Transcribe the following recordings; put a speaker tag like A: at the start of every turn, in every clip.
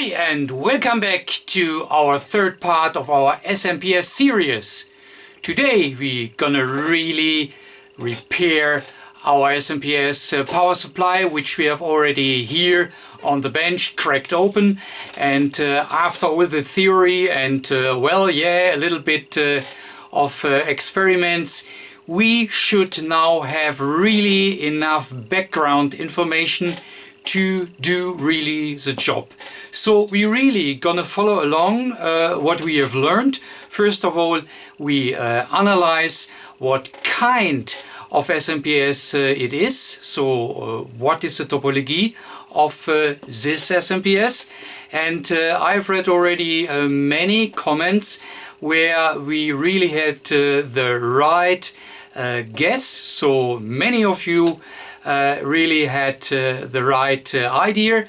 A: Hey, and welcome back to our third part of our SMPS series. Today we're gonna really repair our SMPS power supply, which we have already here on the bench cracked open. And after all the theory and a little bit of experiments, we should now have really enough background information to do really the job. So we really gonna follow along what we have learned. First of all, we analyze what kind of SMPS it is. So what is the topology of this SMPS? And I've read already many comments where we really had the right guess. So many of you really had the right idea,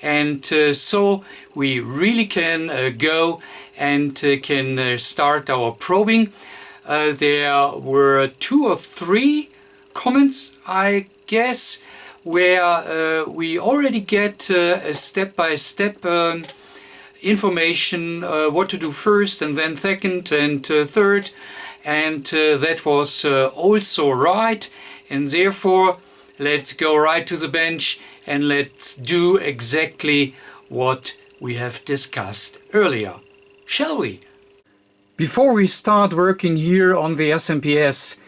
A: and so we really can go and can start our probing. There were 2 or 3 comments, I guess, where we already get a step-by-step information what to do first and then second and third, and that was also right. And therefore let's go right to the bench and let's do exactly what we have discussed earlier, shall we? Before we start working here on the SMPS,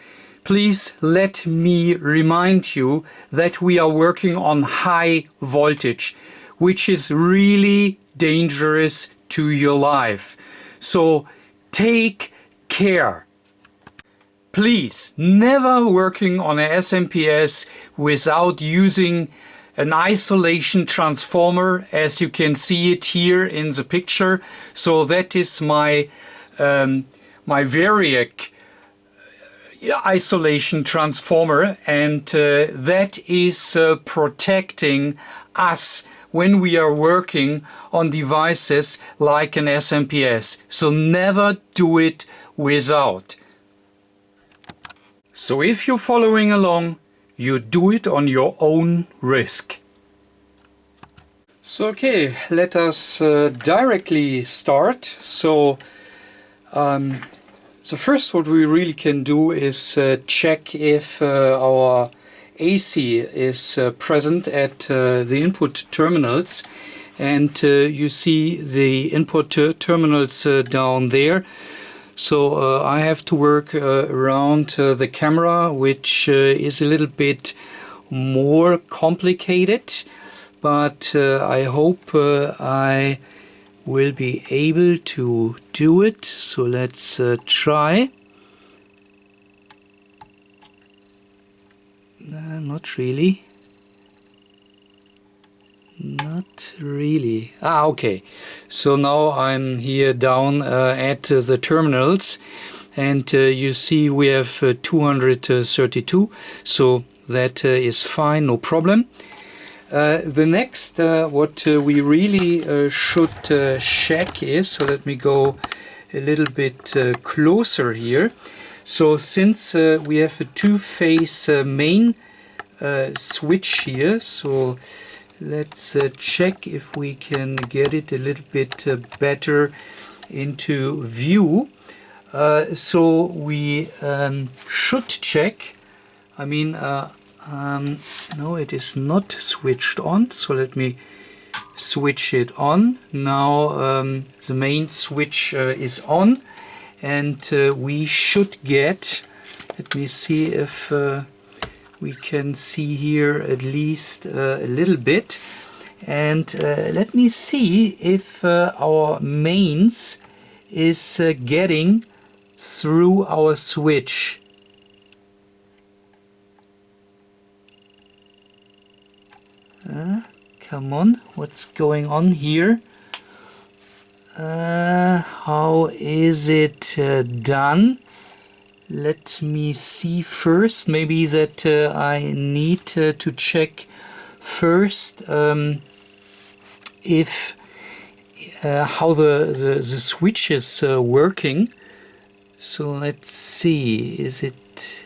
A: please let me remind you that we are working on high voltage, which is really dangerous to your life. So take care. Please, never working on a SMPS without using an isolation transformer, as you can see it here in the picture. So that is my Variac isolation transformer, and that is protecting us when we are working on devices like an SMPS. So never do it without. So if you're following along, you do it on your own risk. So okay, let us directly start. So first what we really can do is check if our AC is present at the input terminals. And you see the input terminals down there. So I have to work around the camera, which is a little bit more complicated, but I hope I will be able to do it. So let's try. Not really. Not really. Okay. So now I'm here down at the terminals, and you see we have 232. So that is fine, no problem. The next what we really should check is, so let me go a little bit closer here. So since we have a 2-phase main switch here, so let's check if we can get it a little bit better into view. So we should check. I mean, no, it is not switched on. So let me switch it on. Now the main switch is on, and we should get, let me see if we can see here at least a little bit, and let me see if our mains is getting through our switch. Come on, what's going on here? How is it done? Let me see first. Maybe that I need to check first if how the switch is working. So let's see. Is it?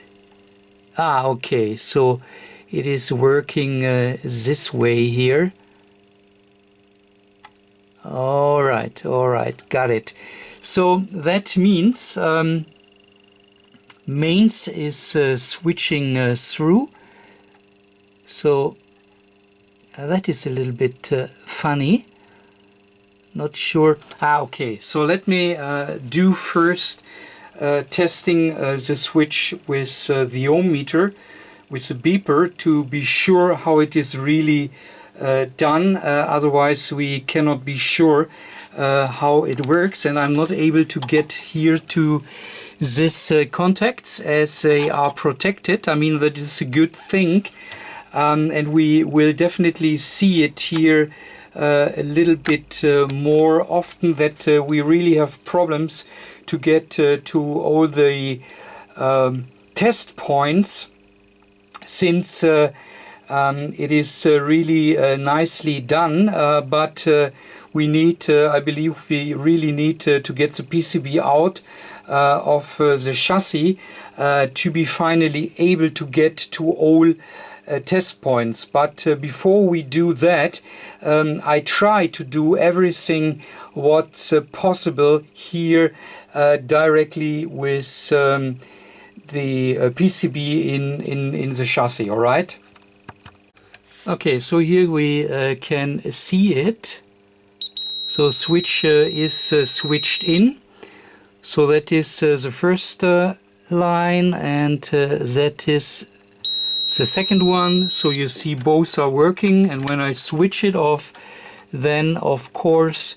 A: Okay. So it is working this way here. All right, got it. So that means mains is switching through. So that is a little bit funny. Not sure. Okay, so let me do first testing the switch with the ohm meter, with the beeper, to be sure how it is really done. Otherwise we cannot be sure how it works, and I'm not able to get here to this contacts as they are protected. I mean, that is a good thing, and we will definitely see it here a little bit more often, that we really have problems to get to all the test points, since it is really nicely done, but we need, I believe we really need to get the PCB out of the chassis to be finally able to get to all test points. But before we do that, I try to do everything what's possible here directly with the PCB in the chassis. All right. Okay, so here we can see it. So switch is switched in. So that is the first line, and that is the second one. So you see both are working, and when I switch it off, then of course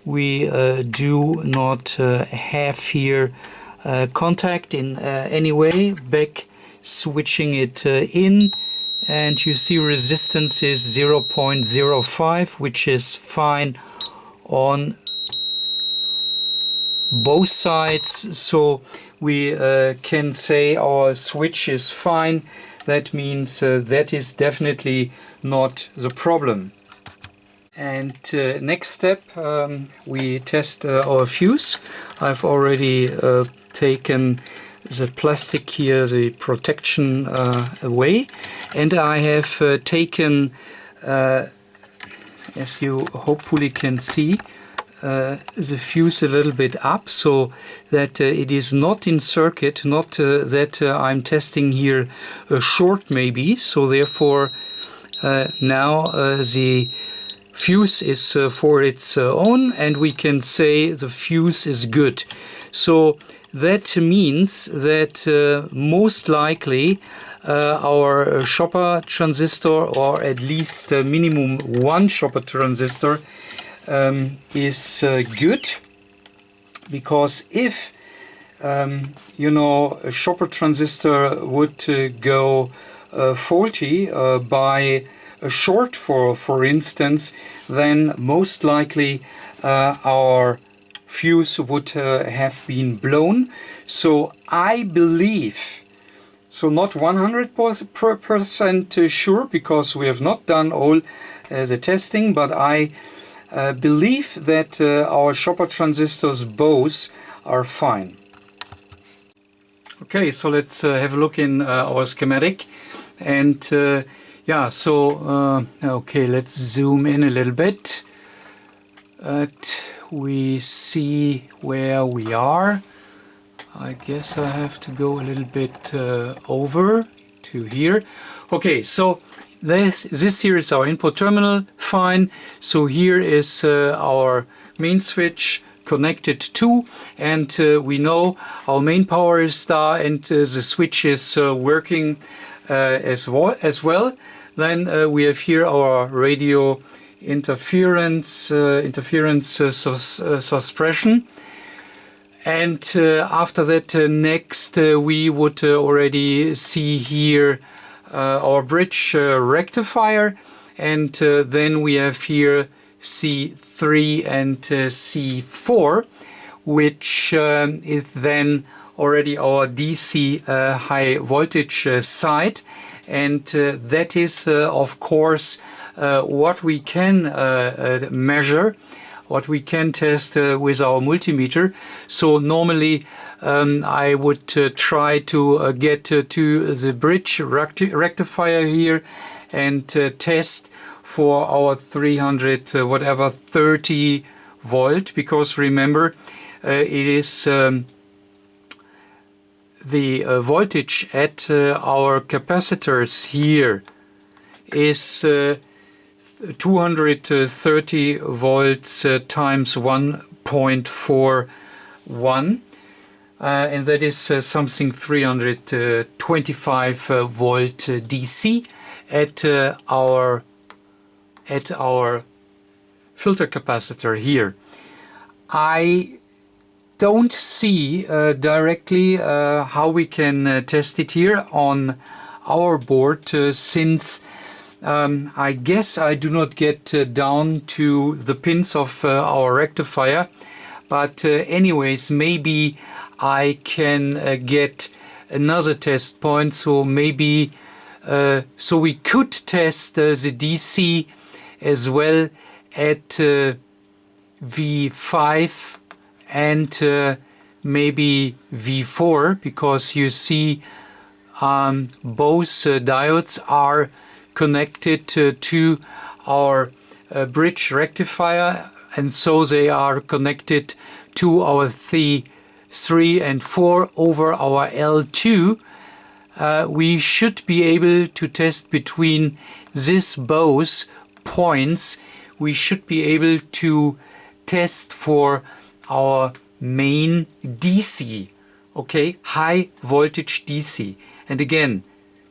A: we do not have here contact in any way. Back switching it in, and you see resistance is 0.05, which is fine on both sides. So we can say our switch is fine. That means that is definitely not the problem. And next step, we test our fuse. I've already taken the plastic here, the protection away, and I have taken, as you hopefully can see, the fuse a little bit up, so that it is not in circuit, not that I'm testing here a short maybe. So therefore now the fuse is for its own, and we can say the fuse is good. So that means that most likely our chopper transistor, or at least minimum one chopper transistor, is good, because if you know, a chopper transistor would go faulty by a short, for instance, then most likely our fuse would have been blown. So I believe, so not 100% sure, because we have not done all the testing, but I believe that our chopper transistors both are fine. Okay, so let's have a look in our schematic, and yeah, so okay, let's zoom in a little bit. We see where we are. I guess I have to go a little bit over to here. Okay, so this here is our input terminal, fine. So here is our main switch connected to, and we know our main power is star, and the switch is working as well. Then we have here our radio interference suppression, and after that next we would already see here our bridge rectifier, and then we have here C3 and C4, which is then already our DC high voltage side, and that is of course what we can measure, what we can test with our multimeter. So normally I would try to get to the bridge rectifier here and test for our 300 whatever 30 volt, because remember it is the voltage at our capacitors here is 230 volts times 1.41, and that is something 325 volt DC at our filter capacitor here. I don't see directly how we can test it here on our board, since I guess I do not get down to the pins of our rectifier. But anyways, maybe I can get another test point, so maybe so we could test the DC as well at V5 and maybe V4, because you see both diodes are connected to our bridge rectifier, and so they are connected to our C3 and 4 over our L2. We should be able to test between these both points. We should be able to test for our main DC, okay, high voltage DC, and again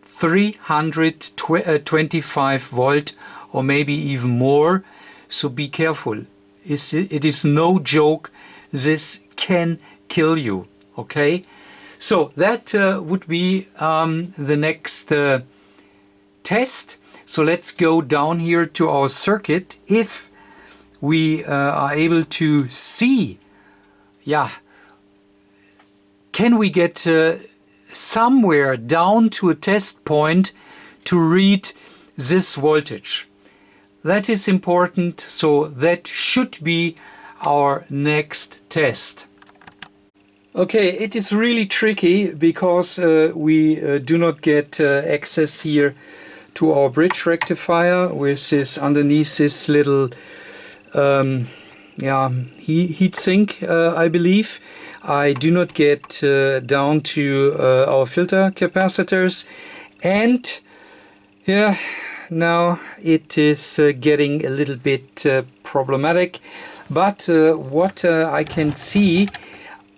A: 325 volt or maybe even more, so be careful. It is no joke, this can kill you, okay? So that would be the next test. So let's go down here to our circuit. If we are able to see, yeah, can we get somewhere down to a test point to read this voltage? That is important, so that should be our next test. Okay, it is really tricky because we do not get access here to our bridge rectifier with this underneath this little heat sink, I believe. I do not get down to our filter capacitors, and yeah, now it is getting a little bit problematic. But what I can see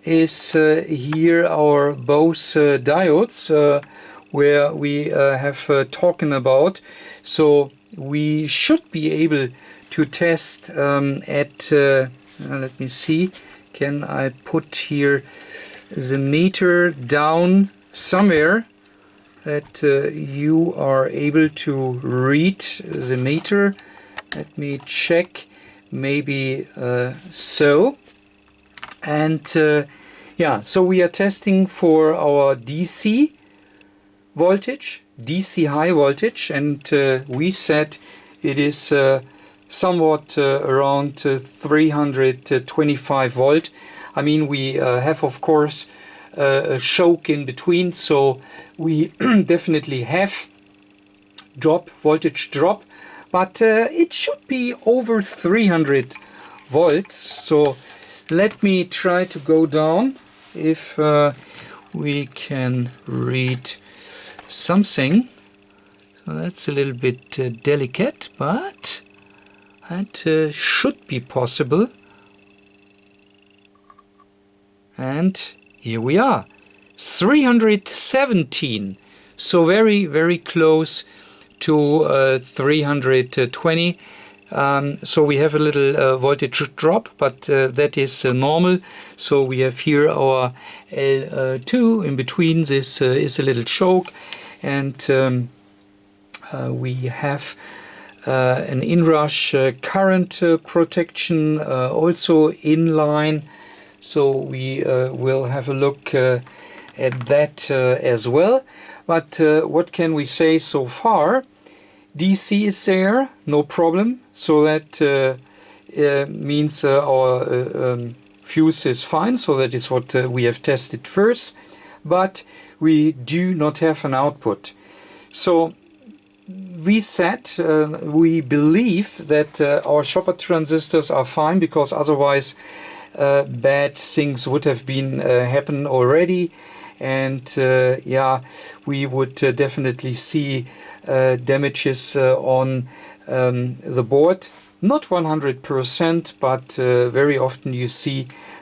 A: is here our both diodes where we have talking about. So we should be able to test at let me see, can I put here the meter down somewhere that you are able to read the meter. Let me check, maybe so. And yeah, so we are testing for our DC voltage, DC high voltage, and we said it is somewhat around 325 volt. I mean, we have of course a choke in between, so we definitely have voltage drop, but it should be over 300 volts. So let me try to go down if we can read something. So that's a little bit delicate, but that should be possible. And here we are, 317, so very, very close to 320. So we have a little voltage drop, but that is normal. So we have here our L2 in between. This is a little choke, and we have an inrush current protection also in line. So we will have a look at that as well. But what can we say so far? DC is there, no problem. So that means our fuse is fine. So that is what we have tested first. But we do not have an output. So
B: we said we believe that our shopper transistors are fine, because otherwise bad things would have been happen already, and yeah, we would definitely see damages on the board. Not 100%, but very often you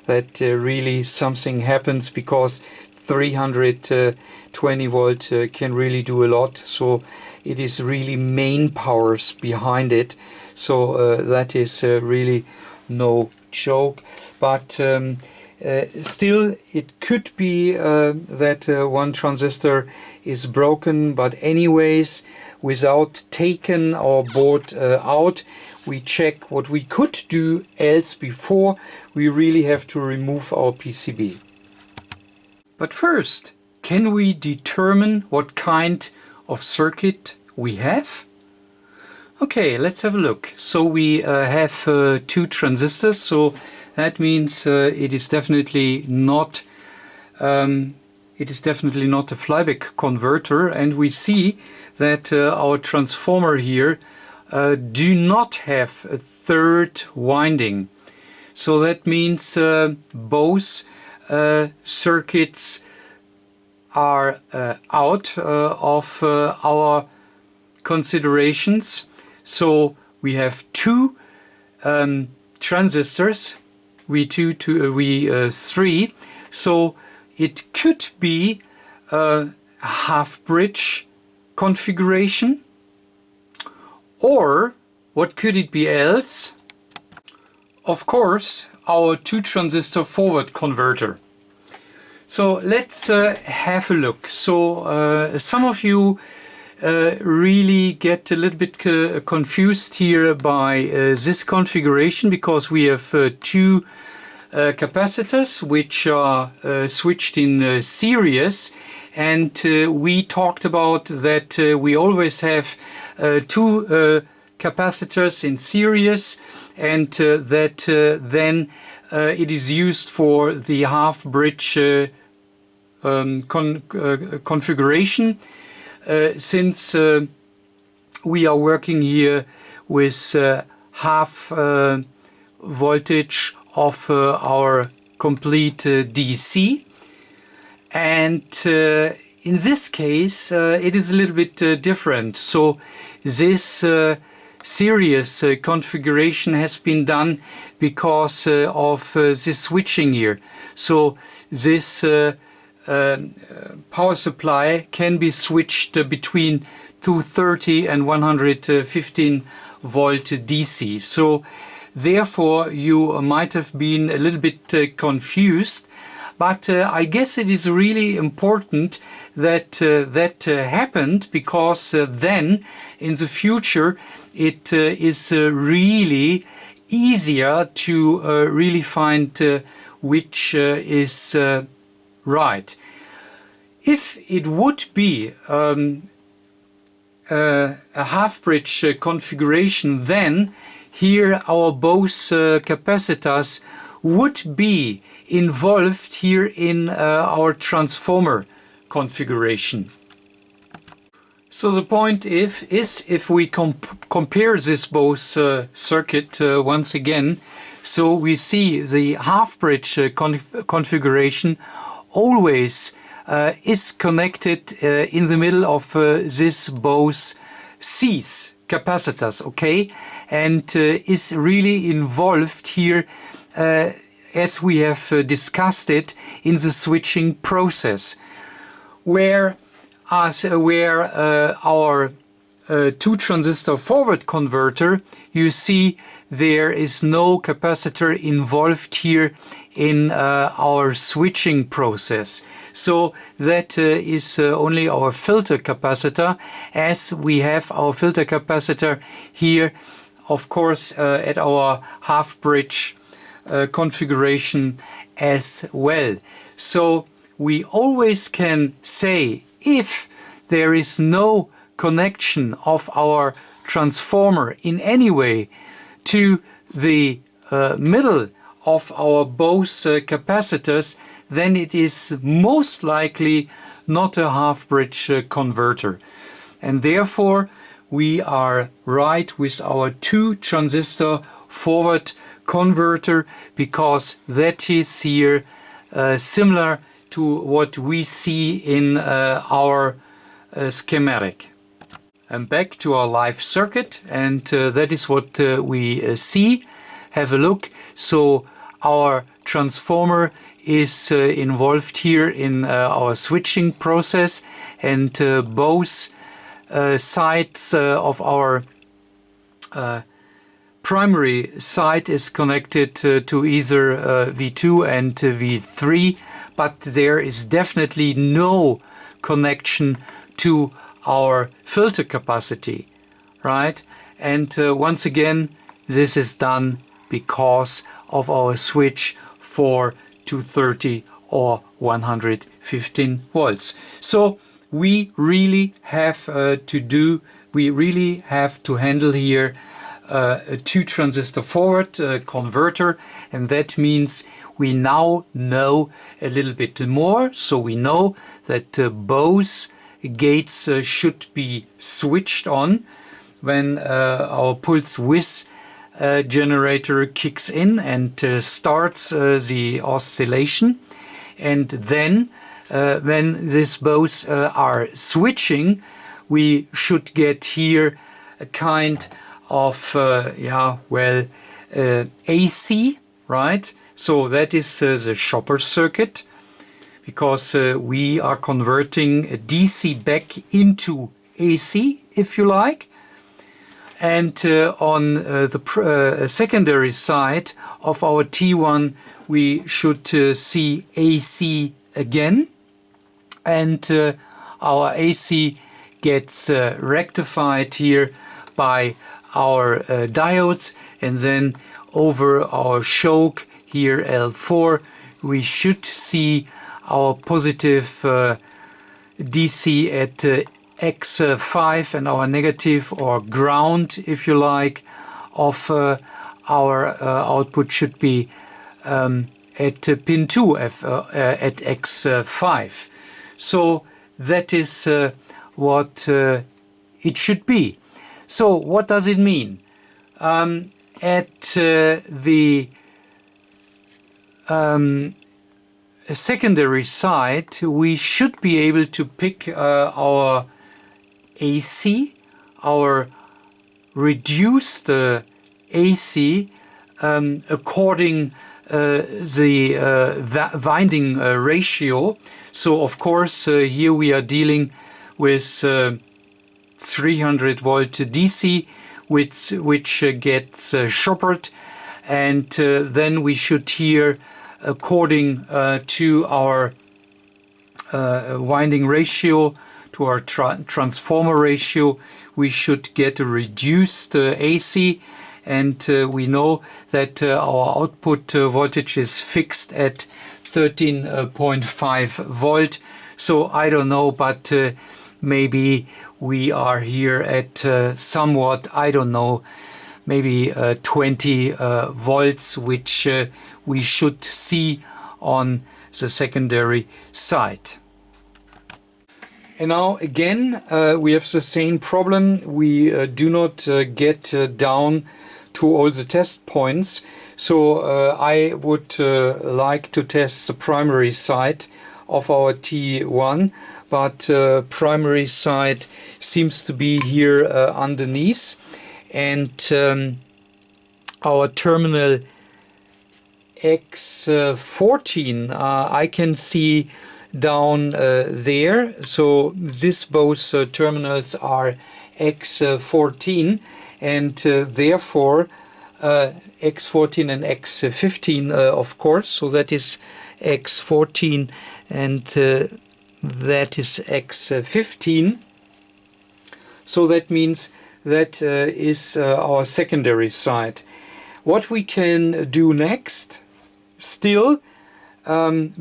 B: that really something happens, because 320 volt can really do a lot. So it is really main powers behind it. So that is really no joke. But still, it could be that one transistor is broken. But anyways, without taking our board out, we check what we could do else before we really have to remove our PCB. But first, can we determine what kind of circuit we have? Okay, let's have a look. So we have two transistors, so that means it is definitely not a flyback converter, and we see that our transformer here do not have a third winding. So that means both circuits are out of our considerations. So we have two transistors, three. So it could be a half bridge configuration, or what could it be else? Of course, our two transistor forward converter. So let's have a look. So some of you really get a little bit confused here by this configuration, because we have two capacitors which are switched in series, and we talked about that we always have two capacitors in series, and that then it is used for the half bridge configuration, since we are working here with half voltage of our complete DC, and in this case it is a little bit different. So this series configuration has been done because of this switching here. So this power supply can be switched between 230 and 115 volt DC. So therefore you might have been a little bit confused, but I guess it is really important that that happened, because then in the future it is really easier to really find which is right. If it would be a half bridge configuration, then here our both capacitors would be involved here in our transformer configuration. So the point is if we compare this both circuit once again, so we see the half bridge configuration always is connected in the middle of this both C's capacitors, okay, and is really involved here as we have discussed it in the switching process, where our two transistor forward converter, you see there is no capacitor involved here in our switching process. So that is only our filter capacitor, as we have our filter capacitor here, of course, at our half bridge configuration as well. So we always can say, if there is no connection of our transformer in any way to the middle of our both capacitors, then it is most likely not a half bridge converter, and therefore we are right with our 2 transistor forward converter, because that is here similar to what we see in our schematic. And back to our live circuit, and that is what we see. Have a look. So our transformer is involved here in our switching process, and both sides of our primary side is connected to either V2 and V3, but there is definitely no connection to our filter capacity, right? And once again, this is done because of our switch for 230 or 115 volts. So we really have to handle here a 2 transistor forward converter, and that means we now know a little bit more. So we know that both gates should be switched on when our pulse width generator kicks in and starts the oscillation. And then when this both are switching, we should get here a kind of AC, right? So that is the shopper circuit, because we are converting a DC back into AC, if you like. And on the secondary side of our T1, we should see AC again, and our AC gets rectified here by our diodes, and then over our choke here L4 we should see our positive DC at X5 and our negative, or ground if you like, of our output should be at pin 2 at X5. So that is what it should be. So what does it mean? At the secondary side, we should be able to pick our AC, our reduced AC, according the winding ratio. So of course here we are dealing with 300 volt DC, which gets shoppered, and then we should here, according to our winding ratio, to our transformer ratio, we should get a reduced AC, and we know that our output voltage is fixed at 13.5 volt. So I don't know, but maybe we are here at somewhat, I don't know, maybe 20 volts, which we should see on the secondary side. And now again, we have the same problem. We do not get down to all the test points. So I would like to test the primary side of our T1, but primary side seems to be here underneath, and our terminal X14 I can see down there. So this both terminals are X14, and therefore X14 and X15 of course. So that is X14 and that is X15. So that means that is our secondary side. What we can do next, still,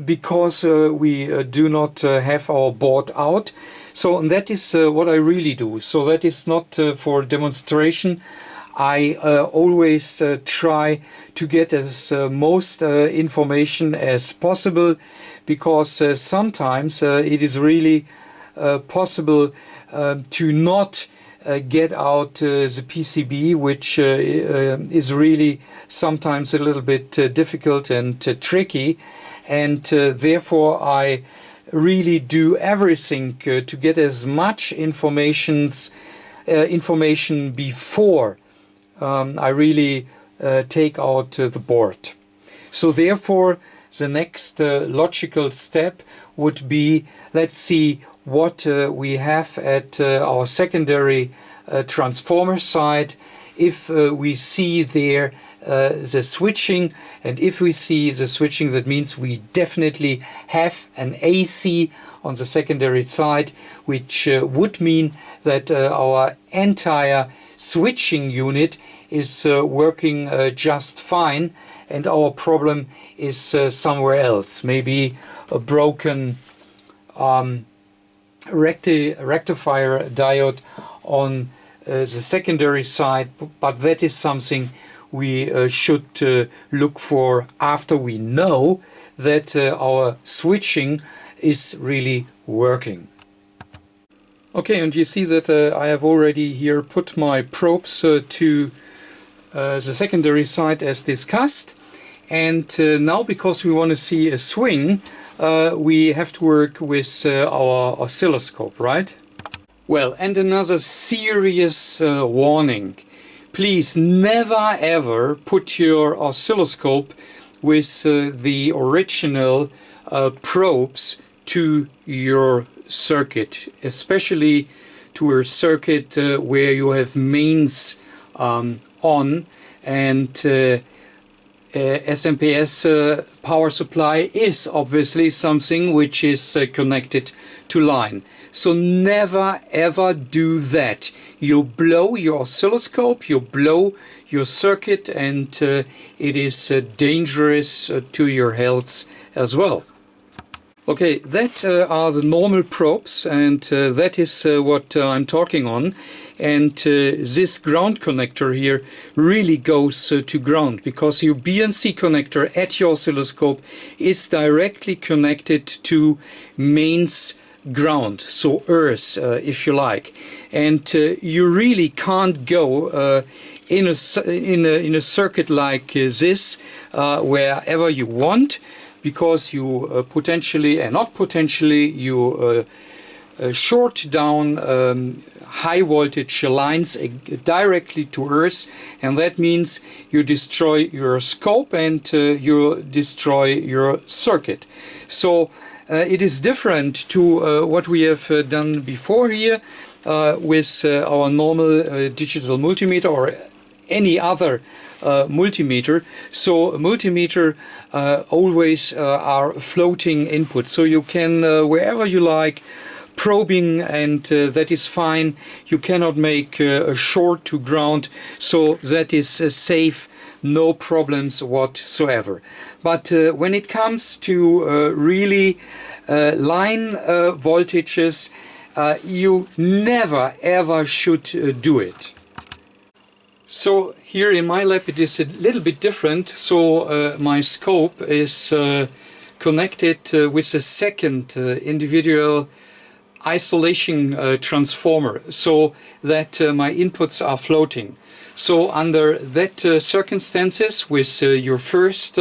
B: because we do not have our board out, so that is what I really do. So that is not for demonstration. I always try to get as most information as possible, because sometimes it is really possible to not get out the PCB, which is really sometimes a little bit difficult and tricky, and therefore I really do everything to get as much information before I really take out the board. So therefore the next logical step would be, let's see what we have at our secondary transformer side. If we see there the switching, and if we see the switching, that means we definitely have an AC on the secondary side, which would mean that our entire switching unit is working just fine, and our problem is somewhere else. Maybe a broken rectifier diode on the secondary side, but that is something we should look for after we know that our switching is really working. Okay, and you see that I have already here put my probes to the secondary side as discussed, and now because we want to see a swing, we have to work with our oscilloscope, right? Well, and another serious warning. Please never ever put your oscilloscope with the original probes to your circuit, especially to a circuit where you have mains on, and SMPS power supply is obviously something which is connected to line. So never ever do that. You blow your oscilloscope, you blow your circuit, and it is dangerous to your health as well. Okay, that are the normal probes, and that is what I'm talking on. And this ground connector here really goes to ground, because your BNC connector at your oscilloscope is directly connected to mains ground, so earth, if you like. And you really can't go in a circuit like this wherever you want, because you potentially, and not potentially, you short down high voltage lines directly to earth, and that means you destroy your scope and you destroy your circuit. So it is different to what we have done before here with our normal digital multimeter or any other multimeter. So a multimeter always are floating input, so you can wherever you like probing, and that is fine. You cannot make a short to ground, so that is safe, no problems whatsoever. But when it comes to really line voltages, you never ever should do it. So here in my lab it is a little bit different. So my scope is connected with a second individual isolation transformer, so that my inputs are floating. So under that circumstances, with your first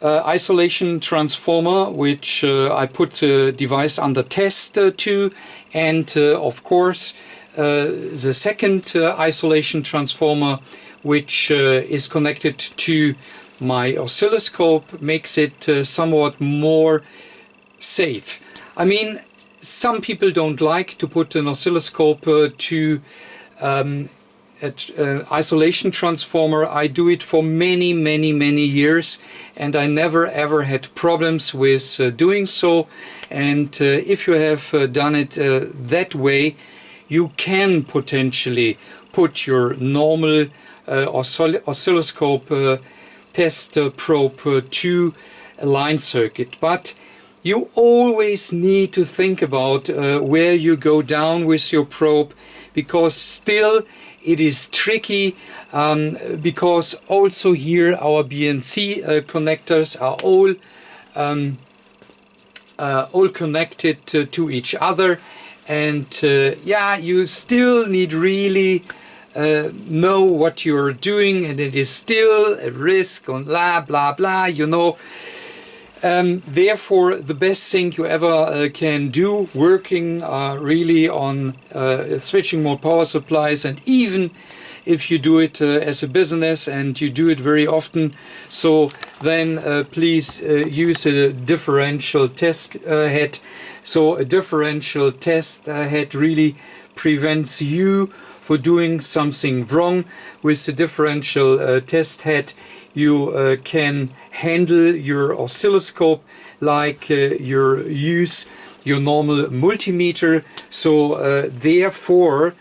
B: isolation transformer, which I put the device under test to, and of course the second isolation transformer, which is connected to my oscilloscope, makes it somewhat more safe. I mean, some people don't like to put an oscilloscope to isolation transformer. I do it for many years, and I never ever had problems with doing so. And if you have done it that way, you can potentially put your normal oscilloscope test probe to a line circuit. But you always need to think about where you go down with your probe, because still it is tricky, because also here our BNC connectors are all connected to each other, and yeah, you still need really know what you're doing, and it is still a risk on blah blah blah, you know. Therefore, the best thing you ever can do, working really on switching mode power supplies, and even if you do it as a business and you do it very often, so then please use a differential test head. So a differential test head really prevents you for doing something wrong. With the differential test head, you can handle your oscilloscope like you use your normal multimeter. So therefore,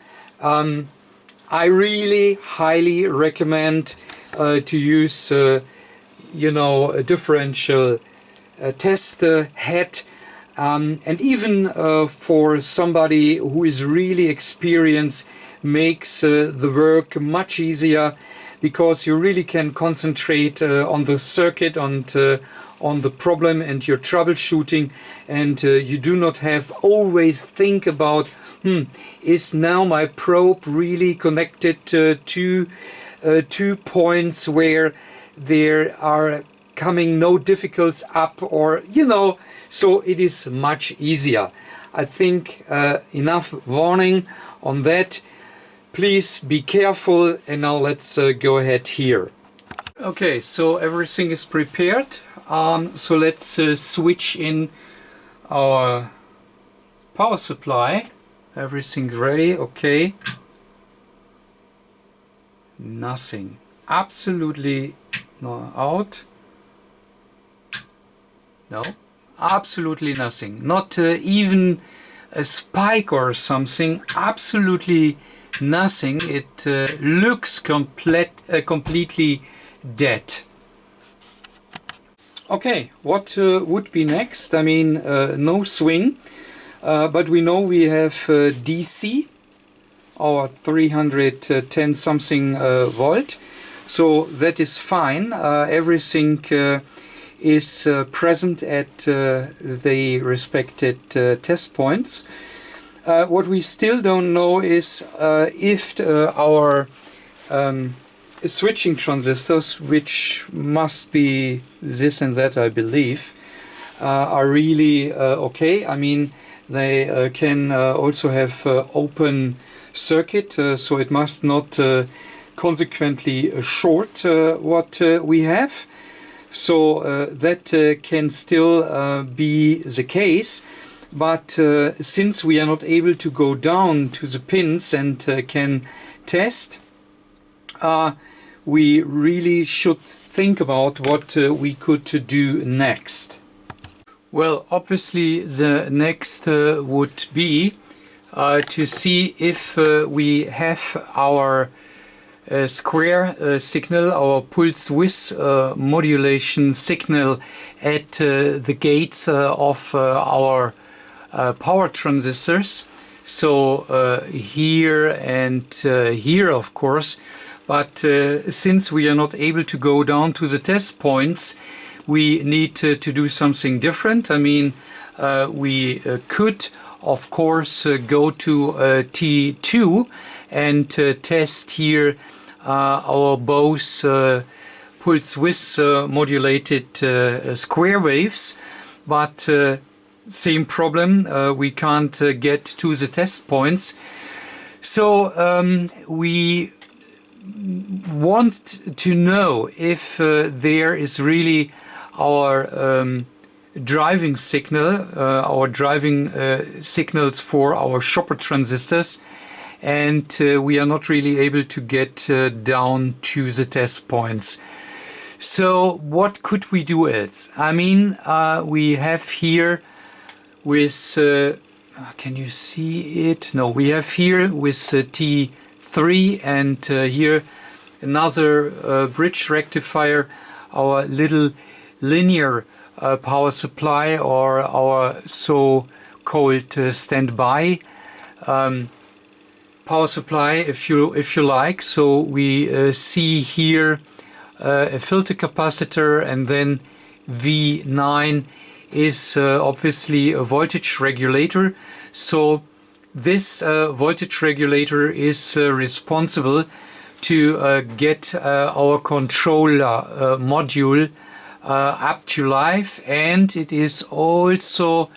B: I really highly recommend to use, you know, a differential test head. And even for somebody who is really experienced, makes the work much easier, because you really can concentrate on the circuit and on the problem and your troubleshooting, and you do not have always think about, is now my probe really connected to 2 points where there are coming no difficulties up, or you know. So it is much easier. I think enough warning on that. Please be careful, and now let's go ahead here. Okay, so everything is prepared. So let's switch in our power supply. Everything's ready. Okay. Nothing. Absolutely no out. No. Absolutely nothing. Not even a spike or something. Absolutely nothing. It looks completely dead. Okay, what would be next? I mean, no swing, but we know we have DC, our 310 something volt, so that is fine. Everything is present at the respected test points. What we still don't know is if our switching transistors, which must be this and that, I believe, are really okay. I mean, they can also have open circuit, so it must not consequently short what we have. So that can still be the case. But since we are not able to go down to the pins and can test, we really should think about what we could do next. Well, obviously the next would be to see if we have our square signal, our pulse width modulation signal at the gates of our power transistors. So here and here, of course. But since we are not able to go down to the test points, we need to do something different. I mean, we could, of course, go to T2 and test here our both pulse width modulated square waves, but same problem, we can't get to the test points. So we want to know if there is really our driving signal, our driving signals for our shopper transistors, and we are not really able to get down to the test points. So what could we do else? I mean, we have here with, can you see it? No, we have here with T3 and here another bridge rectifier, our little linear power supply, or our so-called standby power supply, if you like. So we see here a filter capacitor, and then V9 is obviously a voltage regulator. So
A: this voltage regulator is responsible to get our controller module up to life, and it is also,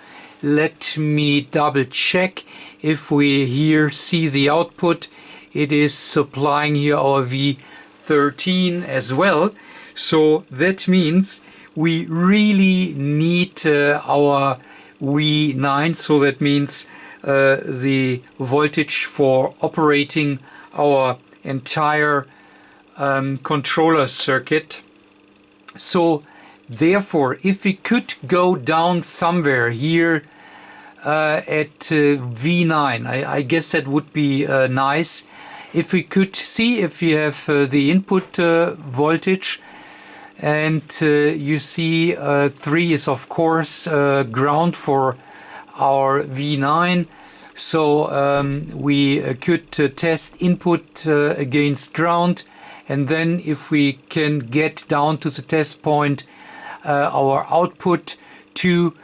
A: let me double check, if we here see the output, it is supplying here our V13 as well. So that means we really need our V9, so that means the voltage for operating our entire controller circuit. So therefore, if we could go down somewhere here at V9, I guess that would be nice. If we could see if we have the input voltage, and you see 3 is of course ground for our V9. So we could test input against ground, and then if we can get down to the test point our output to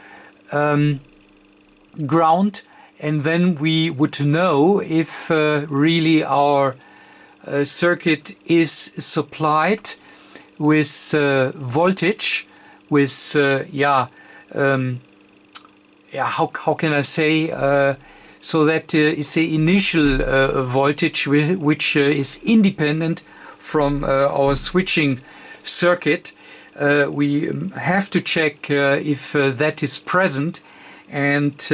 A: ground, and then we would know if really our circuit is supplied with voltage, with how can I say, so that is the initial voltage which is independent from our switching circuit. We have to check if that is present, and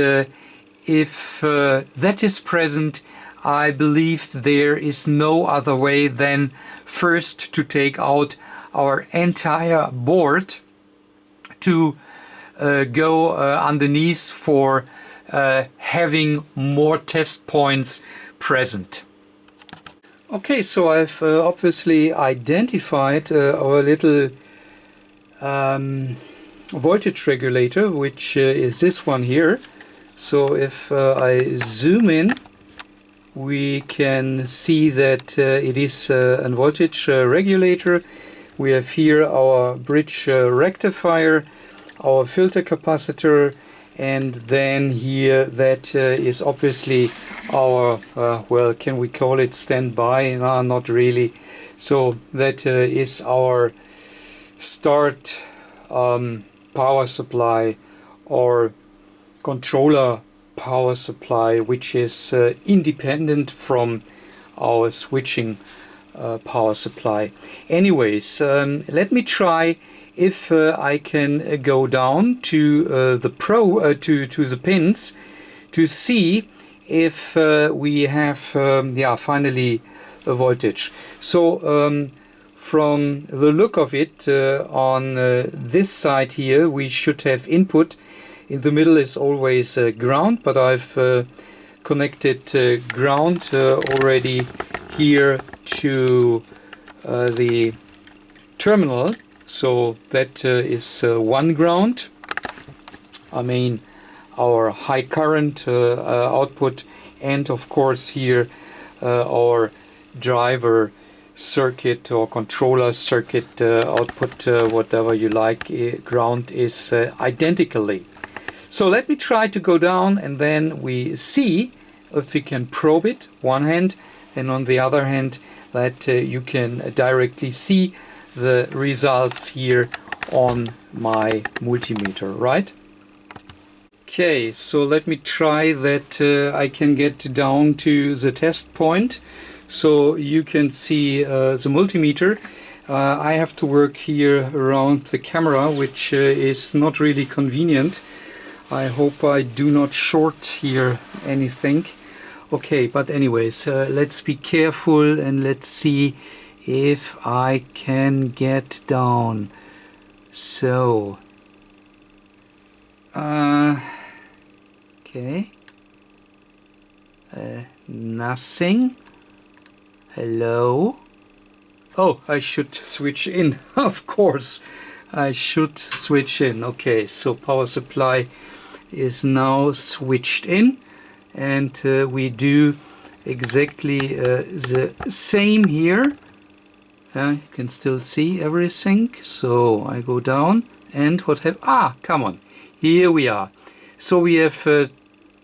A: if that is present, I believe there is no other way than first to take out our entire board, to go underneath for having more test points present. Okay, so I've obviously identified our little voltage regulator, which is this one here. So if I zoom in, we can see that it is a voltage regulator. We have here our bridge rectifier, our filter capacitor, and then here that is obviously our, well, can we call it standby? No, not really. So that is our start power supply, or controller power supply, which is independent from our switching power supply. Anyways, let me try if I can go down to the to the pins to see if we have finally a voltage. So from the look of it, on this side here we should have input. In the middle is always ground, but I've connected ground already here to the terminal. So that is one ground. I mean our high current output, and of course here our driver circuit or controller circuit output, whatever you like, ground is identically. So let me try to go down, and then we see if we can probe it one hand, and on the other hand that you can directly see the results here on my multimeter, right? Okay, so let me try that I can get down to the test point, so you can see the multimeter. I have to work here around the camera, which is not really convenient. I hope I do not short here anything. Okay, but anyways, let's be careful and let's see if I can get down. So okay, nothing. Hello. Oh, I should switch in. Of course I should switch in. Okay, so power supply is now switched in, and we do exactly the same here. You can still see everything. So I go down, and what have, come on, here we are. So we have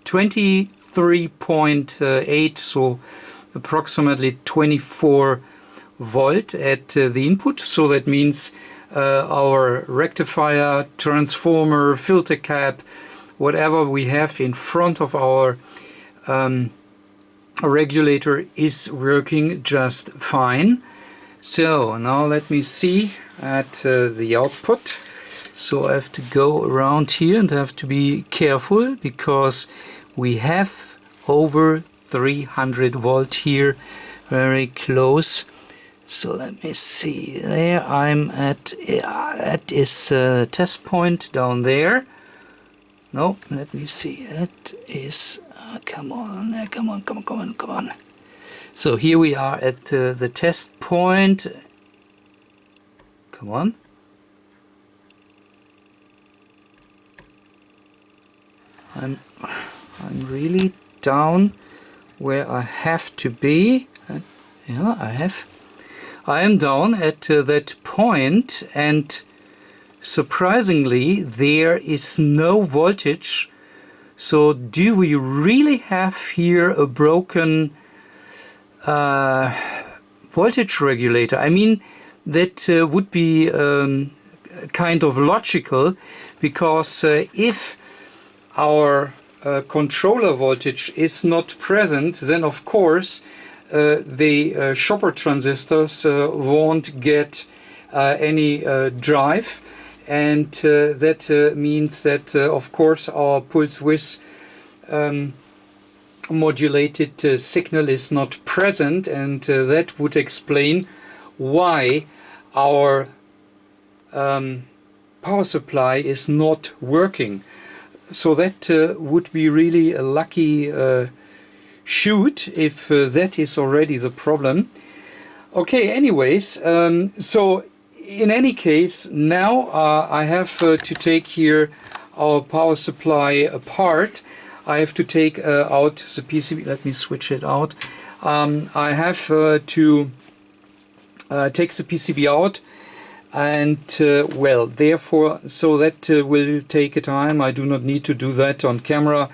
A: 23
B: 3.8, so approximately 24 volt at the input. So that means our rectifier, transformer, filter cap, whatever we have in front of our regulator is working just fine. So now let me see at the output. So I have to go around here and have to be careful because we have over 300 volt here, very close. So let me see, there I'm at, that is test point down there. No, let me see, that is, come on, come on, come on, come on, come on. So here we are at the test point. Come on. I'm really down where I have to be. Yeah, I am down at that point, and surprisingly there is no voltage. So do we really have here a broken voltage regulator? I mean, that would be kind of logical, because if our controller voltage is not present, then of course the shopper transistors won't get any drive, and that means that of course our pulse width modulated signal is not present, and that would explain why our power supply is not working. So that would be really a lucky shoot if that is already the problem. Okay, anyways, so in any case, now I have to take here our power supply apart. I have to take out the PCB. Let me switch it out. I have to take the PCB out, and well, therefore, so that will take a time. I do not need to do that on camera.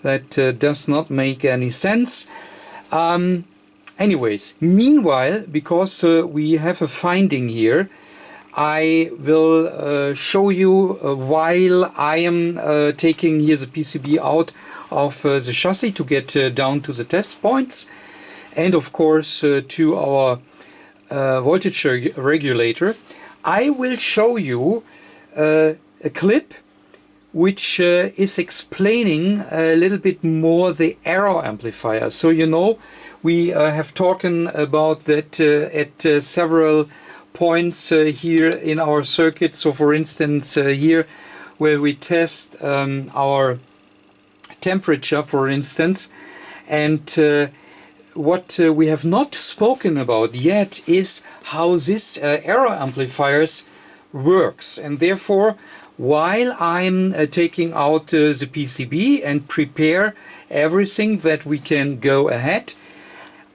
B: That does not make any sense. Anyways, meanwhile, because we have a finding here, I will show you while I am taking here the PCB out of the chassis to get down to the test points, and of course to our voltage regulator. I will show you a clip which is explaining a little bit more the error amplifier. So you know, we have talked about that at several points here in our circuit. So for instance here where we test our temperature, for instance, and what we have not spoken about yet is how this error amplifiers works. And therefore, while I'm taking out the PCB and prepare everything that we can go ahead,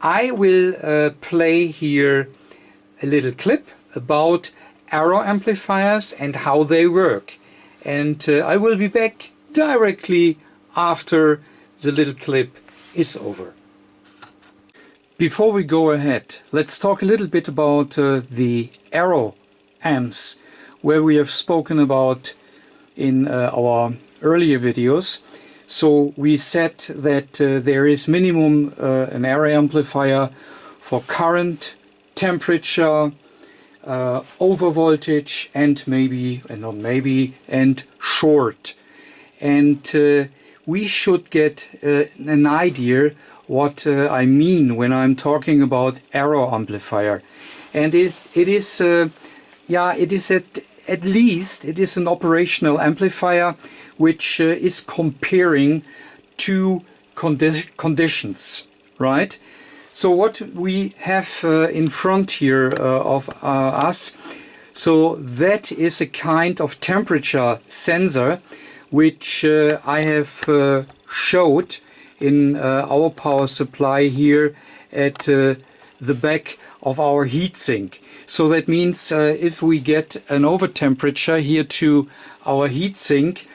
B: I will play here a little clip about error amplifiers and how they work. And I will be back directly after the little clip is over. Before we go ahead, let's talk a little bit about the error amps, where we have spoken about in our earlier videos. So we said that there is minimum an error amplifier for current, temperature, over voltage, and maybe, and not maybe, and short. And we should get an idea what I mean when I'm talking about error amplifier. And it is at least it is an operational amplifier which is comparing two conditions, right? So what we have in front here of us, so that is a kind of temperature sensor which I have showed in our power supply here at the back of our heatsink. So that means if we get an over temperature here to our heatsink,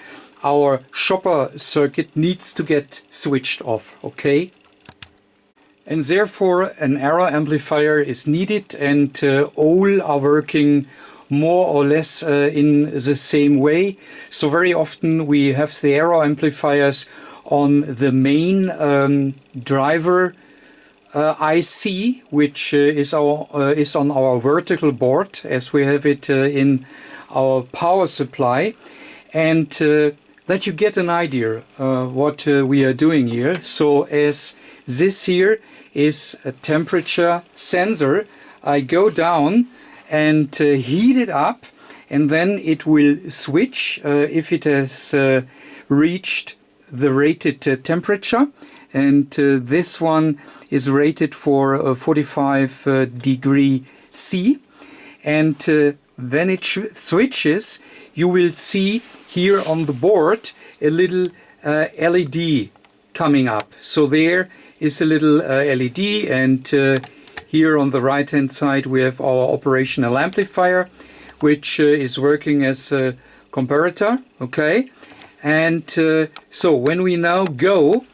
A: our shopper circuit needs to get switched off, okay? And therefore an error amplifier is needed, and all are working more or less in the same way. So very often we have the error amplifiers on the main driver IC, which is on our vertical board, as we have it in our power supply, and that you get an idea what we are doing here. So as this here is a temperature sensor, I go down and heat it up, and then it will switch if it has reached the rated temperature. And this one is rated for 45 degree C. And when it switches, you will see here on the board a little LED coming up. So there is a little LED, and here on the right hand side we have our operational amplifier, which is working as a comparator, okay? And so when we now go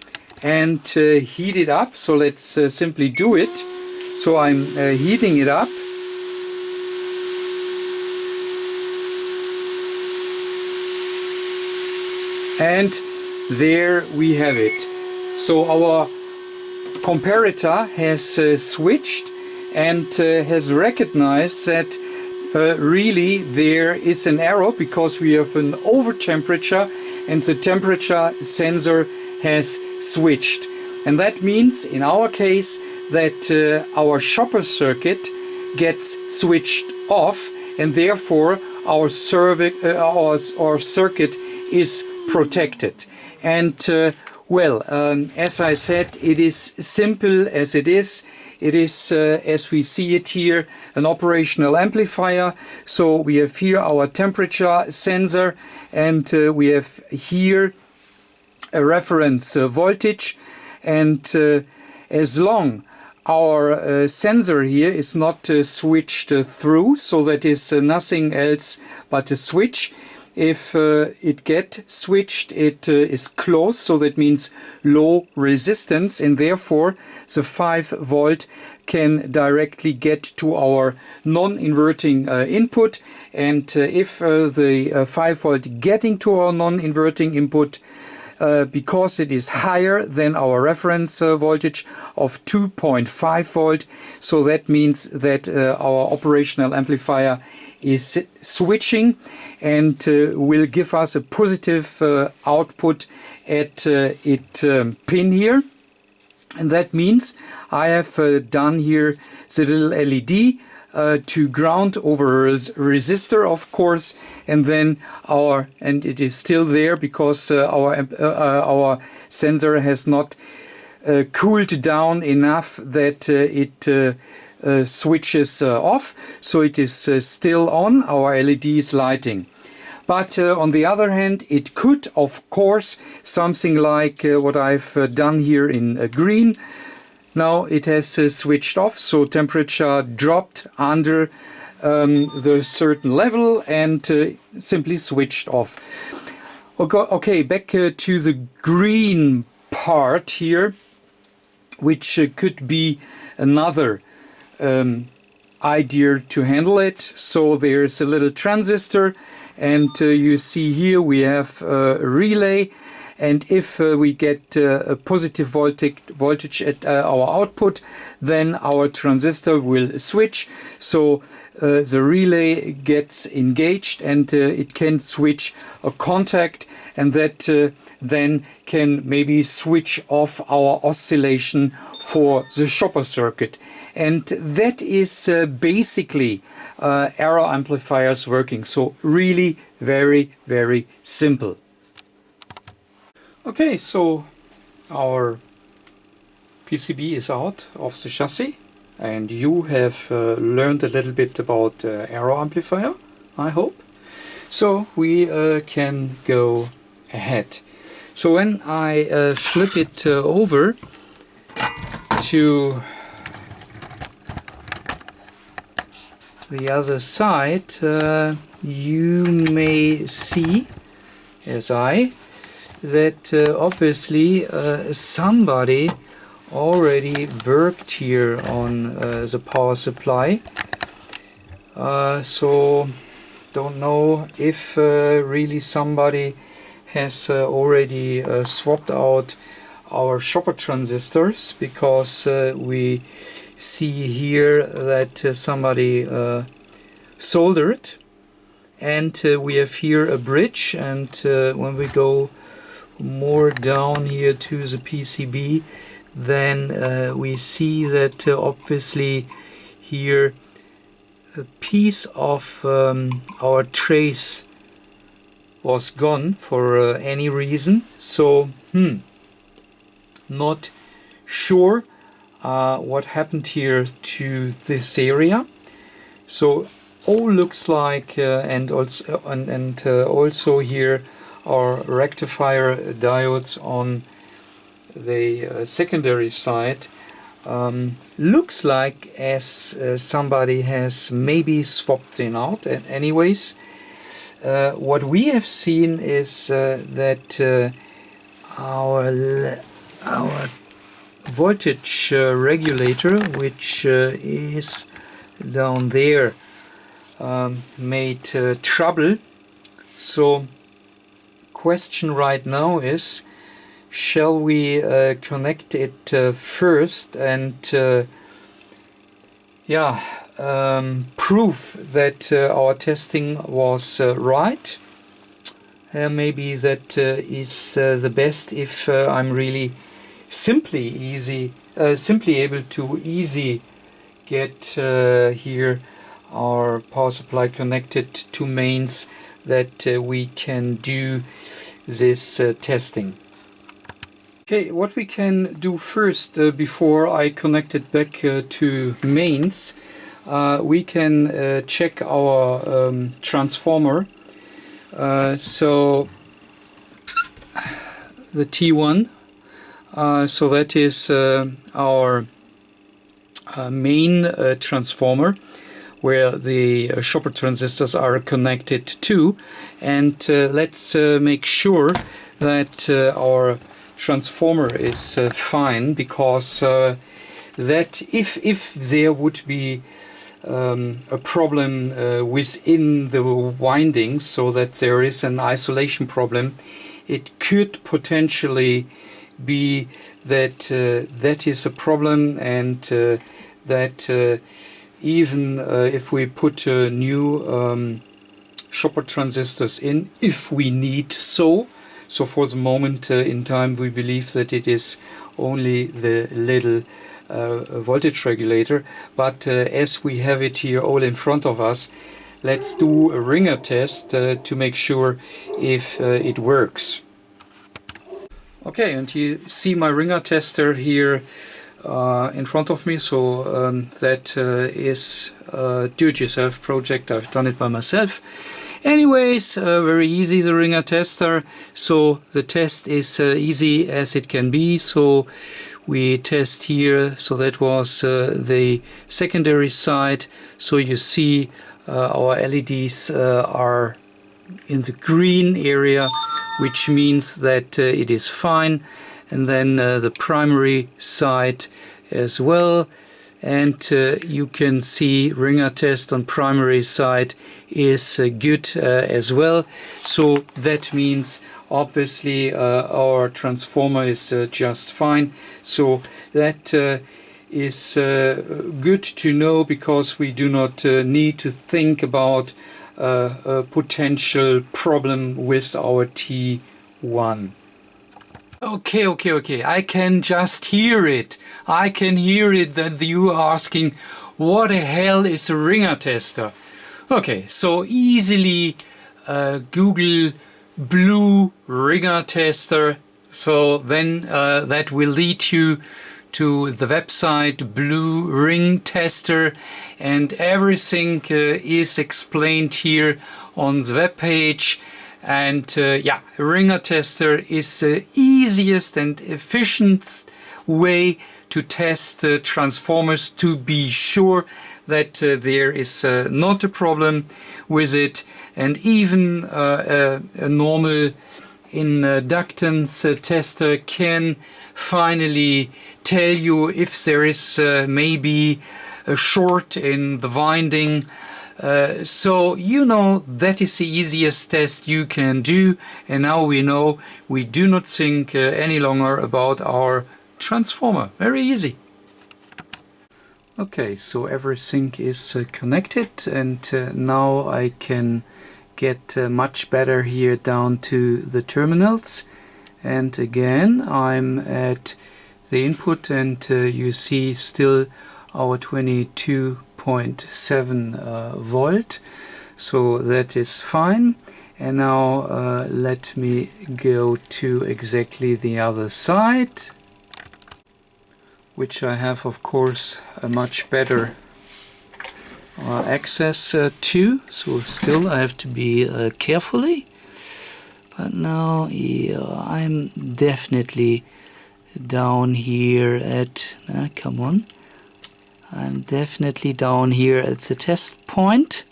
A: and heat it up, so let's simply do it. So I'm heating it up. And there we have it. So our comparator has switched and has recognized that really there is an error because we have an over temperature and the temperature sensor has switched. And that means in our case that our shopper circuit gets switched off, and therefore our circuit is protected. And well, as I said, it is simple as it is. It is, as we see it here, an operational amplifier. So we have here our temperature sensor, and we have here a reference voltage. And as long our sensor here is not switched through, so that is nothing else but a switch. If it gets switched, it is closed, so that means low resistance, and therefore the 5 volt can directly get to our non-inverting input. And if the 5 volt getting to our non-inverting input, because it is higher than our reference voltage of 2.5 volt, so that means that our operational amplifier is switching and will give us a positive output at its pin here. And that means I have done here the little LED to ground over a resistor, of course, and then and it is still there because our sensor has not cooled down enough that it switches off, so it is still on. Our LED is lighting. But on the other hand, it could, of course, something like what I've done here in green. Now it has switched off, so temperature dropped under the certain level and simply switched off. Okay, back to the green part here, which could be another idea to handle it. So there's a little transistor, and you see here we have a relay, and if we get a positive voltage at our output, then our transistor will switch. So the relay gets engaged, and it can switch a contact, and that then can maybe switch off our oscillation for the shopper circuit. And that is basically error amplifiers working. So really very, very simple. Okay, so our PCB is out of the chassis, and you have learned a little bit about error amplifier, I hope. So we can go ahead. So when I flip it over to the other side, you may see,
B: as I, that obviously somebody already worked here on the power supply. So don't know if really somebody has already swapped out our shopper transistors, because we see here that somebody soldered, and we have here a bridge, and when we go more down here to the PCB, then we see that obviously here a piece of our trace was gone for any reason. So not sure what happened here to this area. So all looks like and also here are rectifier diodes on the secondary side. Looks like as somebody has maybe swapped them out. Anyways, what we have seen is that our voltage regulator, which is down there, made trouble. So question right now is, shall we connect it first and prove that our testing was right? Maybe that is the best if I'm really simply able to easy get here our power supply connected to mains, that we can do this testing. Okay, what we can do first before I connect it back to mains, we can check our transformer. So the T1, so that is our main transformer, where the shopper transistors are connected to, and let's make sure that our transformer is fine, because that if there would be a problem within the windings, so that there is an isolation problem, it could potentially be that that is a problem, and that even if we put new shopper transistors in, if we need so for the moment in time we believe that it is only the little voltage regulator, but as we have it here all in front of us, let's do a ringer test to make sure if it works. Okay, and you see my ringer tester here in front of me, so that is a do-it-yourself project. I've done it by myself. Anyways, very easy, the ringer tester. So the test is easy as it can be. So we test here, so that was the secondary side. So you see our LEDs are in the green area, which means that it is fine. And then the primary side as well, and you can see ringer test on primary side is good as well. So that means obviously our transformer is just fine. So that is good to know, because we do not need to think about a potential problem with our T1. Okay. I can just hear it. I can hear it that you are asking, what the hell is a ringer tester? Okay, so easily Google blue ringer tester. So then that will lead you to the website Blue Ring Tester, and everything is explained here on the web page. And yeah, ringer tester is the easiest and efficient way to test transformers, to be sure that there is not a problem with it, and even a normal inductance tester can finally tell you if there is maybe a short in the winding. So you know that is the easiest test you can do, and now we know we do not think any longer about our transformer. Very easy. Okay, so everything is connected, and now I can get much better here down to the terminals. And again, I'm at the input, and you see still our 22.7 volt, so that is fine. And now let me go to exactly the other side, which I have of course a much better access to, so still I have to be carefully. But now, yeah, I'm definitely down here at, come on, I'm definitely down here at the test point,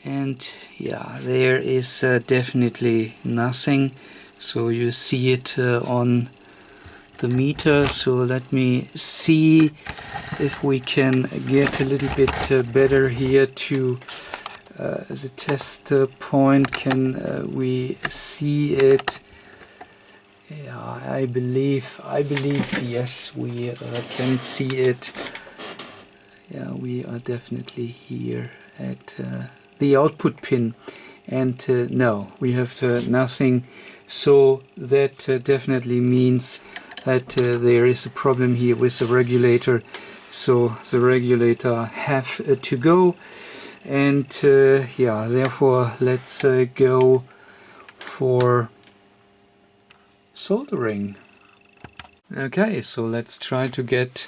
B: and yeah, there is definitely nothing, so you see it on the meter. So let me see if we can get a little bit better here to the test point. Can we see it? Yeah, I believe yes, we can see it. Yeah, we are definitely here at the output pin, and no, we have nothing, so that definitely means that there is a problem here with the regulator, so the regulator have to go. And yeah, therefore let's go for soldering. Okay, so let's try to get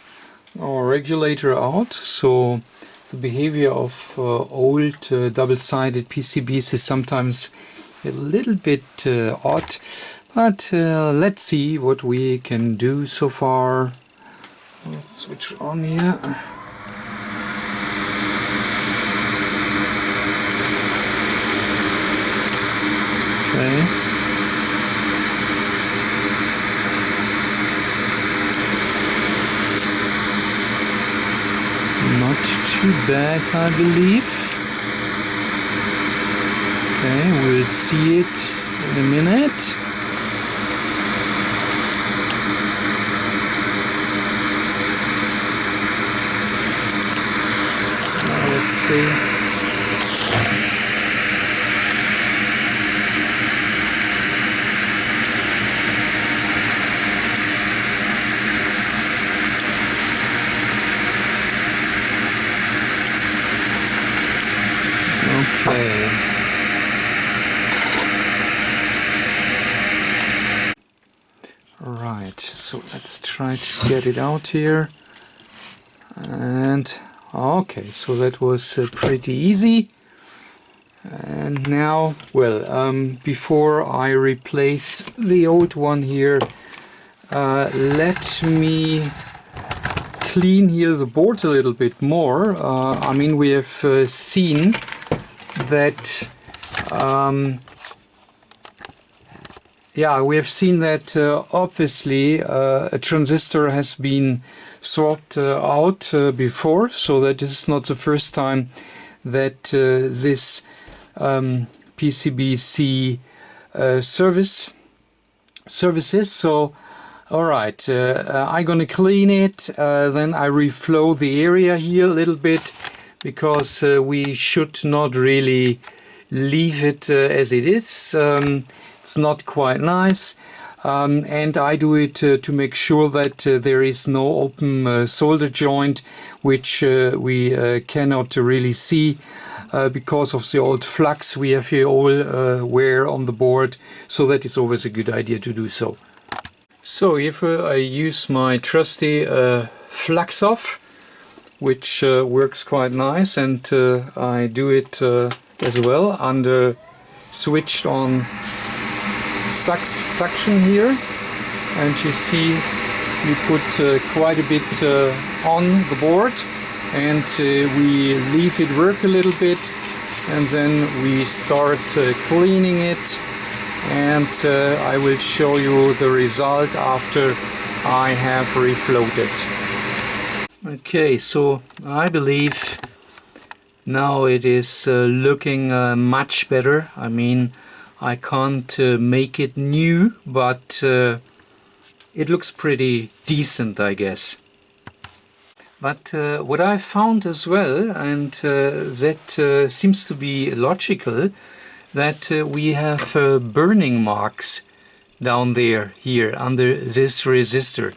B: our regulator out. So the behavior of old double-sided PCBs is sometimes a little bit odd, but let's see what we can do so far. Let's switch on here. Okay. Not too bad, I believe. Okay, we'll see it in a minute. Now let's see. Okay. Right, so let's try to get it out here. And okay, so that was pretty easy. And now, well, before I replace the old one here, let me clean here the board a little bit more. I mean, we have seen that yeah, we have seen that obviously a transistor has been swapped out before, so that is not the first time that this PCB-C services. So alright, I'm gonna clean it, then I reflow the area here a little bit, because we should not really leave it as it is. It's not quite nice, and I do it to make sure that there is no open solder joint, which we cannot really see because of the old flux we have here all wear on the board, so that is always a good idea to do so. So if I use my trusty flux off, which works quite nice, and I do it as well under switched on suction here, and you see we put quite a bit on the board, and we leave it work a little bit, and then we start cleaning it, and I will show you the result after I have reflowed it. Okay, so I believe now it is looking much better. I mean, I can't make it new, but it looks pretty decent, I guess. But what I found as well, and that seems to be logical, that we have burning marks down there, here, under this resistor.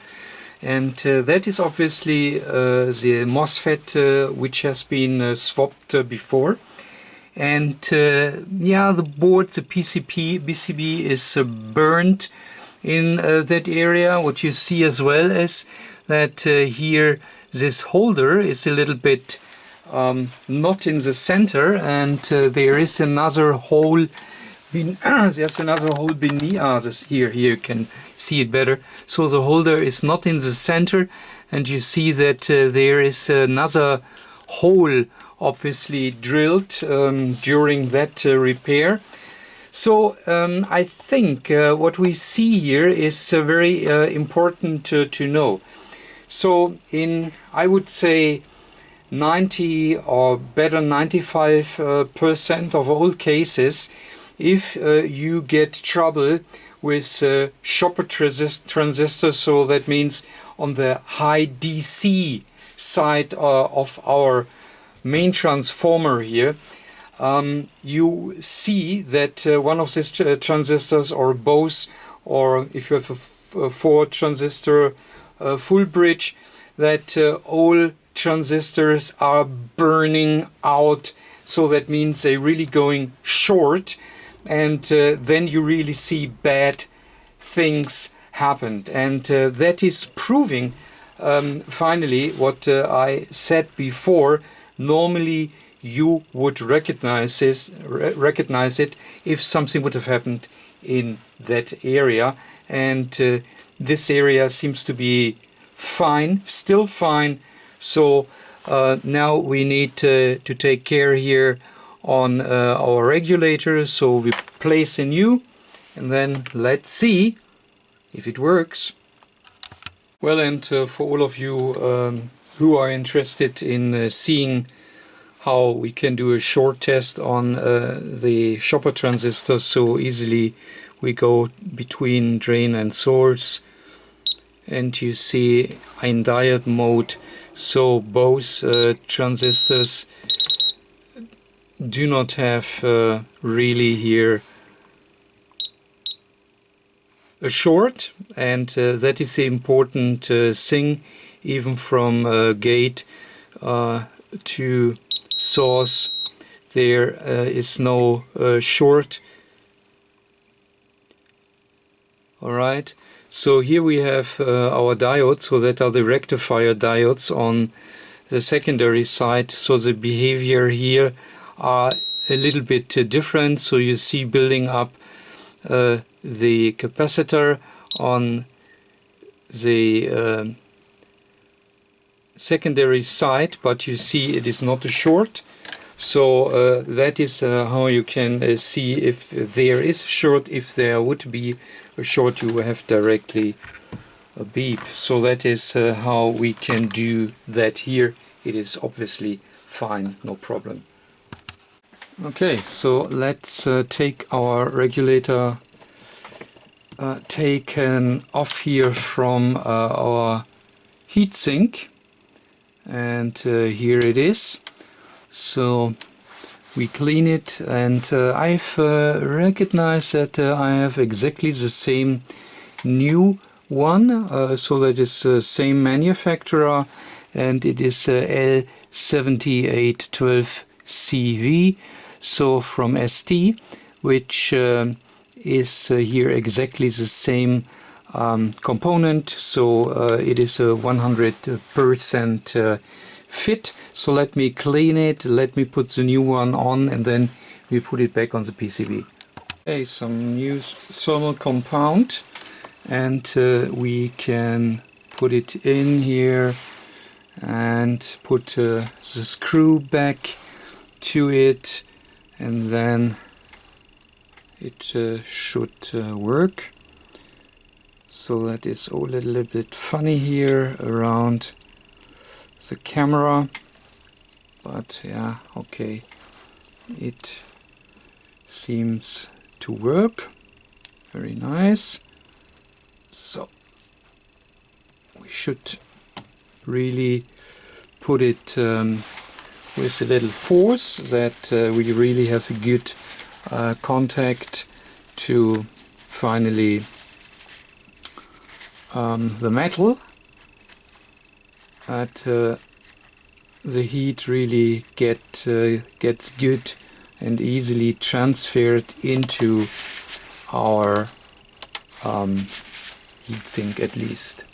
B: And that is obviously the MOSFET which has been swapped before. And yeah, the board, the PCB is burned in that area. What you see as well is that here this holder is a little bit not in the center, and there is another hole. There's another hole beneath. This here you can see it better. So the holder is not in the center, and you see that there is another hole obviously drilled during that repair. So I think what we see here is very important to know. So in, I would say, 90 or better 95% of all cases, if you get trouble with shopper transistors, so that means on the high DC side of our main transformer here, you see that one of these transistors, or both, or if you have a 4 transistor full bridge, that all transistors are burning out. So that means they're really going short, and then you really see bad things happen. And that is proving finally what I said before. Normally you would recognize it if something would have happened in that area, and this area seems to be fine, still fine. So now we need to take care here on our regulator. So we place a new, and then let's see if it works. Well, and for all of you who are interested in seeing how we can do a short test on the shopper transistor so easily, we go between drain and source, and you see in diode mode. So both transistors do not have really here a short, and that is the important thing. Even from gate to source, there is no short. Alright, so here we have our diodes, so that are the rectifier diodes on the secondary side. So the behavior here are a little bit different. So you see building up the capacitor on the secondary side, but you see it is not a short. So that is how you can see if there is a short. If there would be a short, you have directly a beep. So that is how we can do that here. It is obviously fine, no problem. Okay, so let's take our regulator taken off here from our heatsink, and here it is. So we clean it, and I've recognized that I have exactly the same new one, so that is the same manufacturer, and it is L7812CV, so from ST, which is here exactly the same component. So it is a 100% fit. So let me clean it, let me put the new one on, and then we put it back on the PCB. Okay, some new thermal compound, and we can put it in here, and put the screw back to it, and then it should work. So that is all a little bit funny here around the camera, but yeah, okay, it seems to work. Very nice. So we should really put it with a little force, that we really have a good contact to finally the metal, that the heat really gets good and easily transferred into our heatsink at least.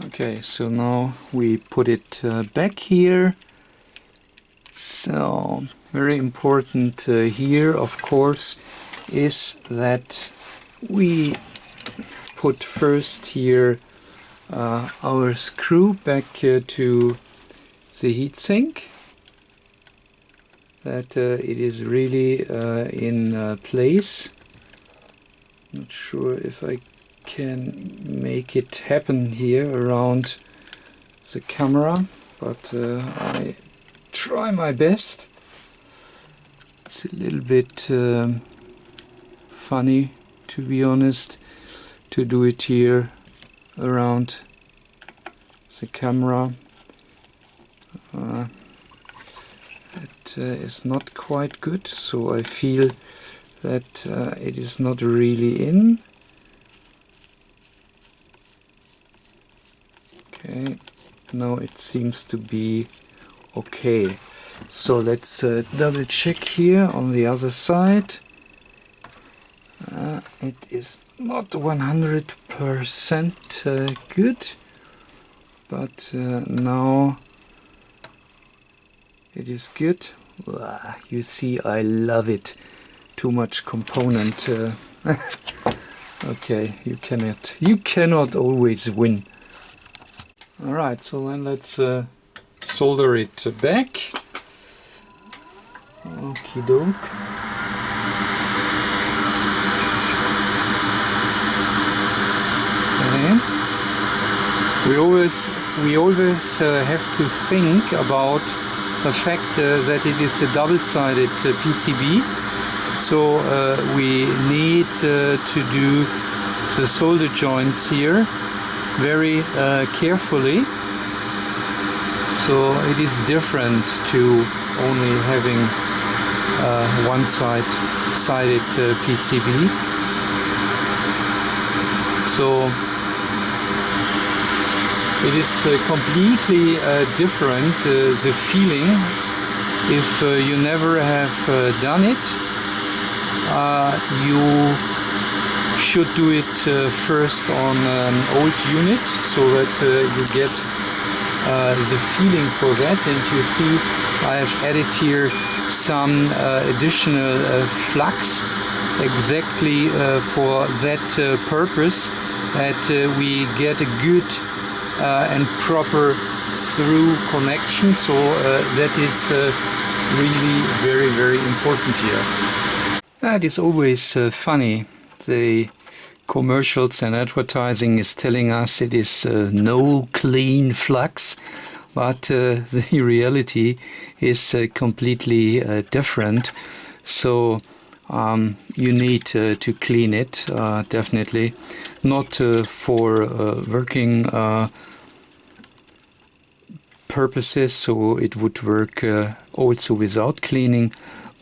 B: Okay, so now we put it back here. So very important here, of course, is that we put first here our screw back to the heatsink, that it is really in place. Not sure if I can make it happen here around the camera, but I try my best. It's a little bit funny, to be honest, to do it here around the camera. It is not quite good, so I feel that it is not really in. Okay, now it seems to be okay. So let's double check here on the other side. It is not 100% good, but now it is good. You see, I love it. Too much component. Okay, you cannot always win. All right, so then let's solder it back. Okie doke. Okay. We always have to think about the fact that it is a double-sided PCB. So we need to do the solder joints here very carefully. So it is different to only having one-sided PCB. So it is completely different, the feeling, if you never have done it. You should do it first on an old unit, so that you get the feeling for that. And you see I have added here some additional flux exactly for that purpose, that we get a good and proper through connection. So that is really very, very important here. It is always funny. The commercials and advertising is telling us it is no clean flux, but the reality is completely different. So you need to clean it, definitely. Not for working purposes, so it would work also without cleaning,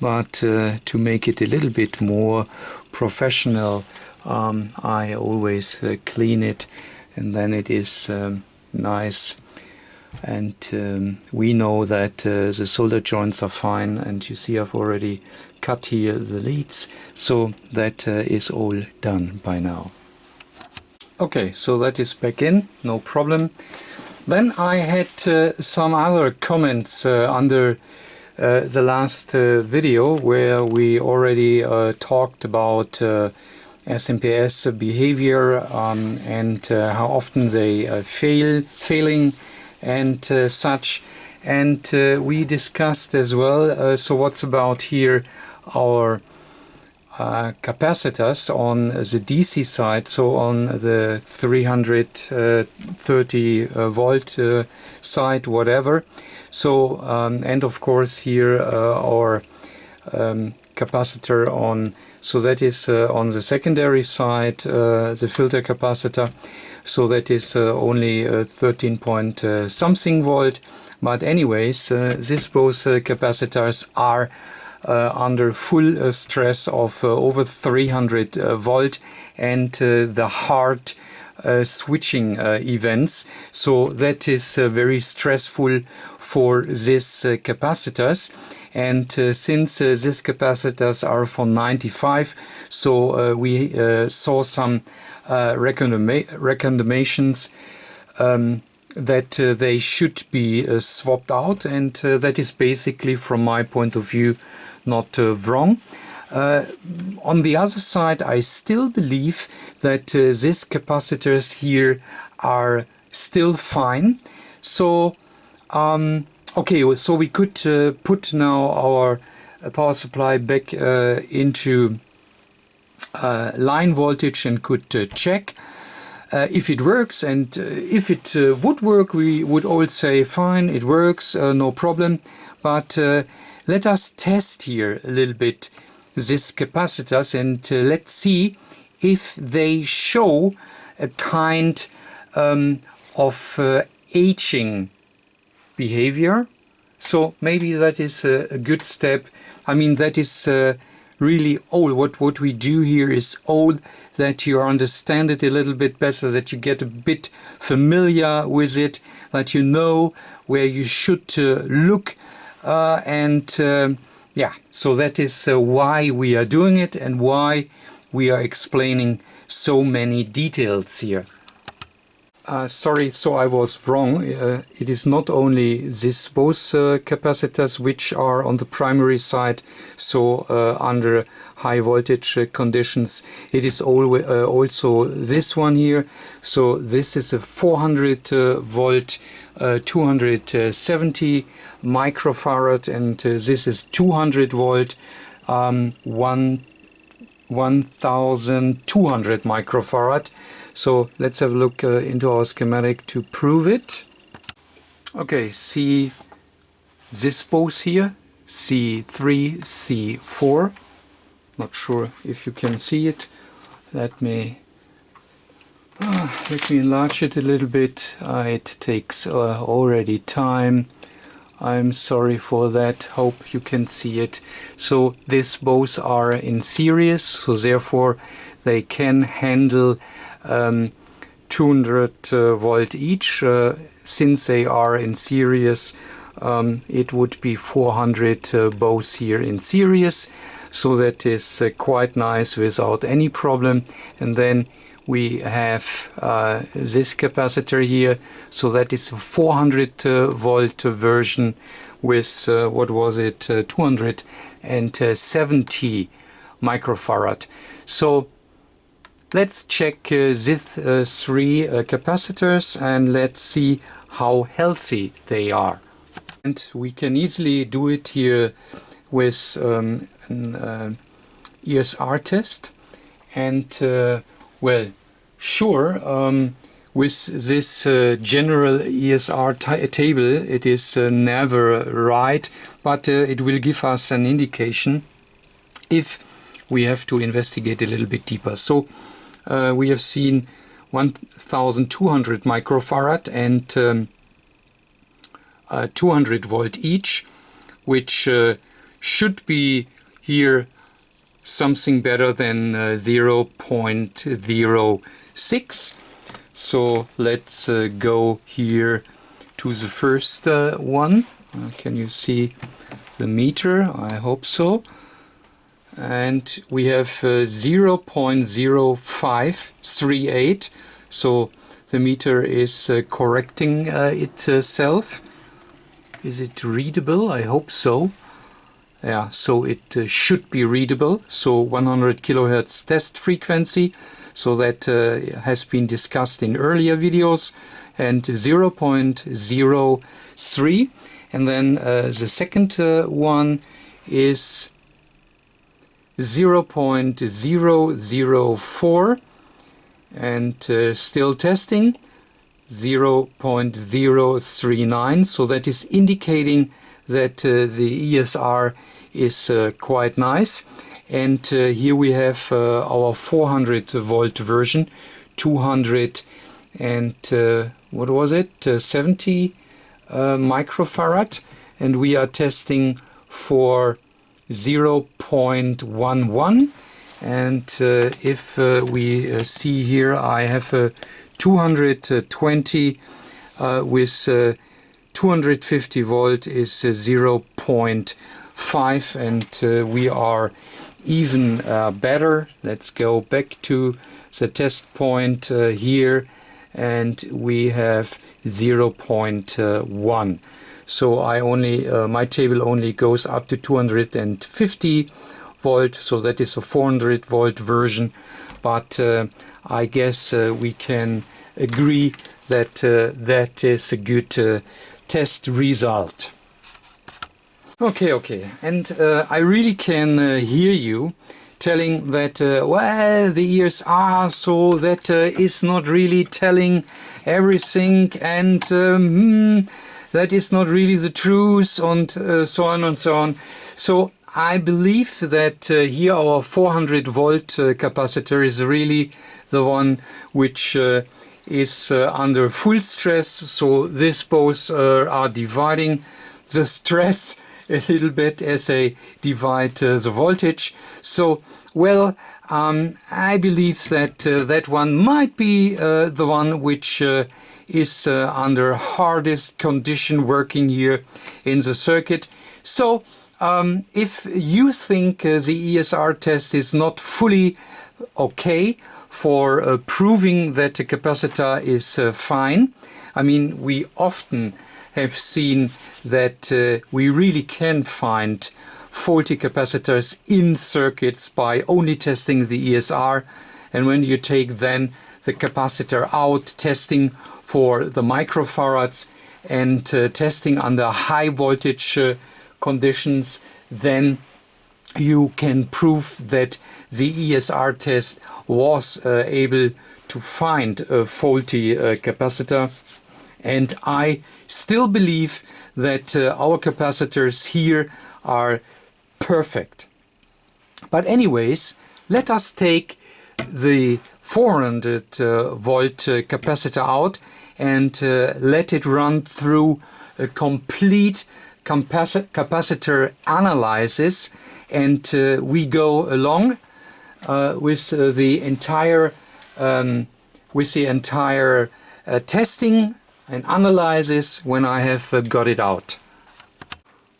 B: but to make it a little bit more professional, I always clean it, and then it is nice. And we know that the solder joints are fine, and you see I've already cut here the leads, so that is all done by now. Okay, so that is back in, no problem. Then I had some other comments under the last video, where we already talked about
A: SMPS behavior and how often they failing and such. And we discussed as well, so what's about here our capacitors on the DC side, so on the 330 volt side, whatever. So and of course here our capacitor on, so that is on the secondary side, the filter capacitor, so that is only 13 point something volt. But anyways, these both capacitors are under full stress of over 300 volt and the hard switching events. So that is very stressful for these capacitors. And since these capacitors are from 95, so we saw some recommendations that they should be swapped out, and that is basically, from my point of view, not wrong. On the other side, I still believe that these capacitors here are still fine. So okay, so we could put now our power supply back into line voltage and could check if it works, and if it would work, we would all say fine, it works, no problem. But let us test here a little bit these capacitors and let's see if they show a kind of aging behavior. So maybe that is a good step. I mean, that is really old. What we do here is old, that you understand it a little bit better, that you get a bit familiar with it, that you know where you should look, and yeah, so that is why we are doing it and why we are explaining so many details here. Sorry, so I was wrong. It is not only these both capacitors which are on the primary side, so under high voltage conditions. It is also this one here. So this is a 400 volt 270 microfarad, and this is 200 volt 1200 microfarad. So let's have a look into our schematic to prove it. Okay, see this both here, C3, C4. Not sure if you can see it. Let me enlarge it a little bit. It takes already time. I'm sorry for that. Hope you can see it. So these both are in series, so therefore they can handle 200 volt each. Since they are in series, it would be 400 both here in series. So that is quite nice without any problem. And then we have this capacitor here, so that is a 400 volt version with what was it, 270 microfarad. So let's check zith 3 capacitors and let's see how healthy they are. And we can easily do it here with an ESR test. And well, sure, with this general ESR table, it is never right, but it will give us an indication if we have to investigate a little bit deeper. So we have seen 1200 microfarad and 200 volt each, which should be here something better than 0.06. So let's go here to the first one. Can you see the meter? I hope so. And we have 0.0538. So the meter is correcting itself. Is it readable? I hope so.
B: Yeah, so it should be readable. So 100 kilohertz test frequency. So that has been discussed in earlier videos, and 0.03. And then the second one is 0.004, and still testing 0.039. So that is indicating that the ESR is quite nice. And here we have our 400 volt version, 200 and what was it, 70 microfarad, and we are testing for 0.11. And if we see here, I have a 220 with 250 volt is 0.5, and we are even better. Let's go back to the test point here, and we have 0.1. So I only my table only goes up to 250 volt, so that is a 400 volt version, but I guess we can agree that that is a good test result. Okay, and I really can hear you telling that, well, the ears are, so that is not really telling everything, and that is not really the truth, and so on and so on. So I believe that here our 400 volt capacitor is really the one which is under full stress, so this both are dividing the stress a little bit as I divide the voltage. So, well, I believe that that one might be the one which is under hardest condition working here in the circuit. So, if you think the ESR test is not fully okay for proving that the capacitor is fine, I mean, we often have seen that we really can find faulty capacitors in circuits by only testing the ESR, and when you take then the capacitor out, testing for the microfarads and testing under high voltage conditions, then you can prove that the ESR test was able to find a faulty capacitor. And I still believe that our capacitors here are perfect. But anyways, let us take the 400 volt capacitor out and let it run through a complete capacitor analysis, and we go along with the entire testing and analysis when I have got it out.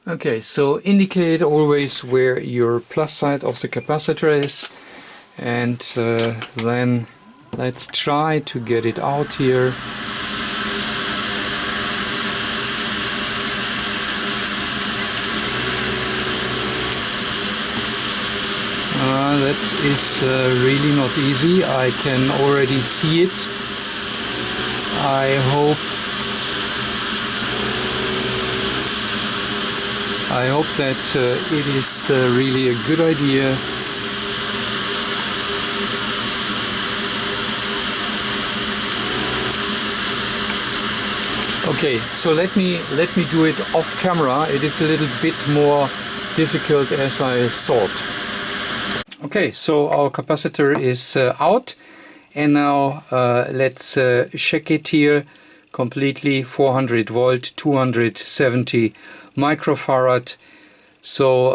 B: Okay, so indicate always where your plus side of the capacitor is, and then let's try to get it out here. That is really not easy. I can already see it. I hope that it is really a good idea. Okay, so let me do it off camera. It is a little bit more difficult as I thought. Okay, so our capacitor is out, and now let's check it here completely. 400 volt, 270 microfarad. So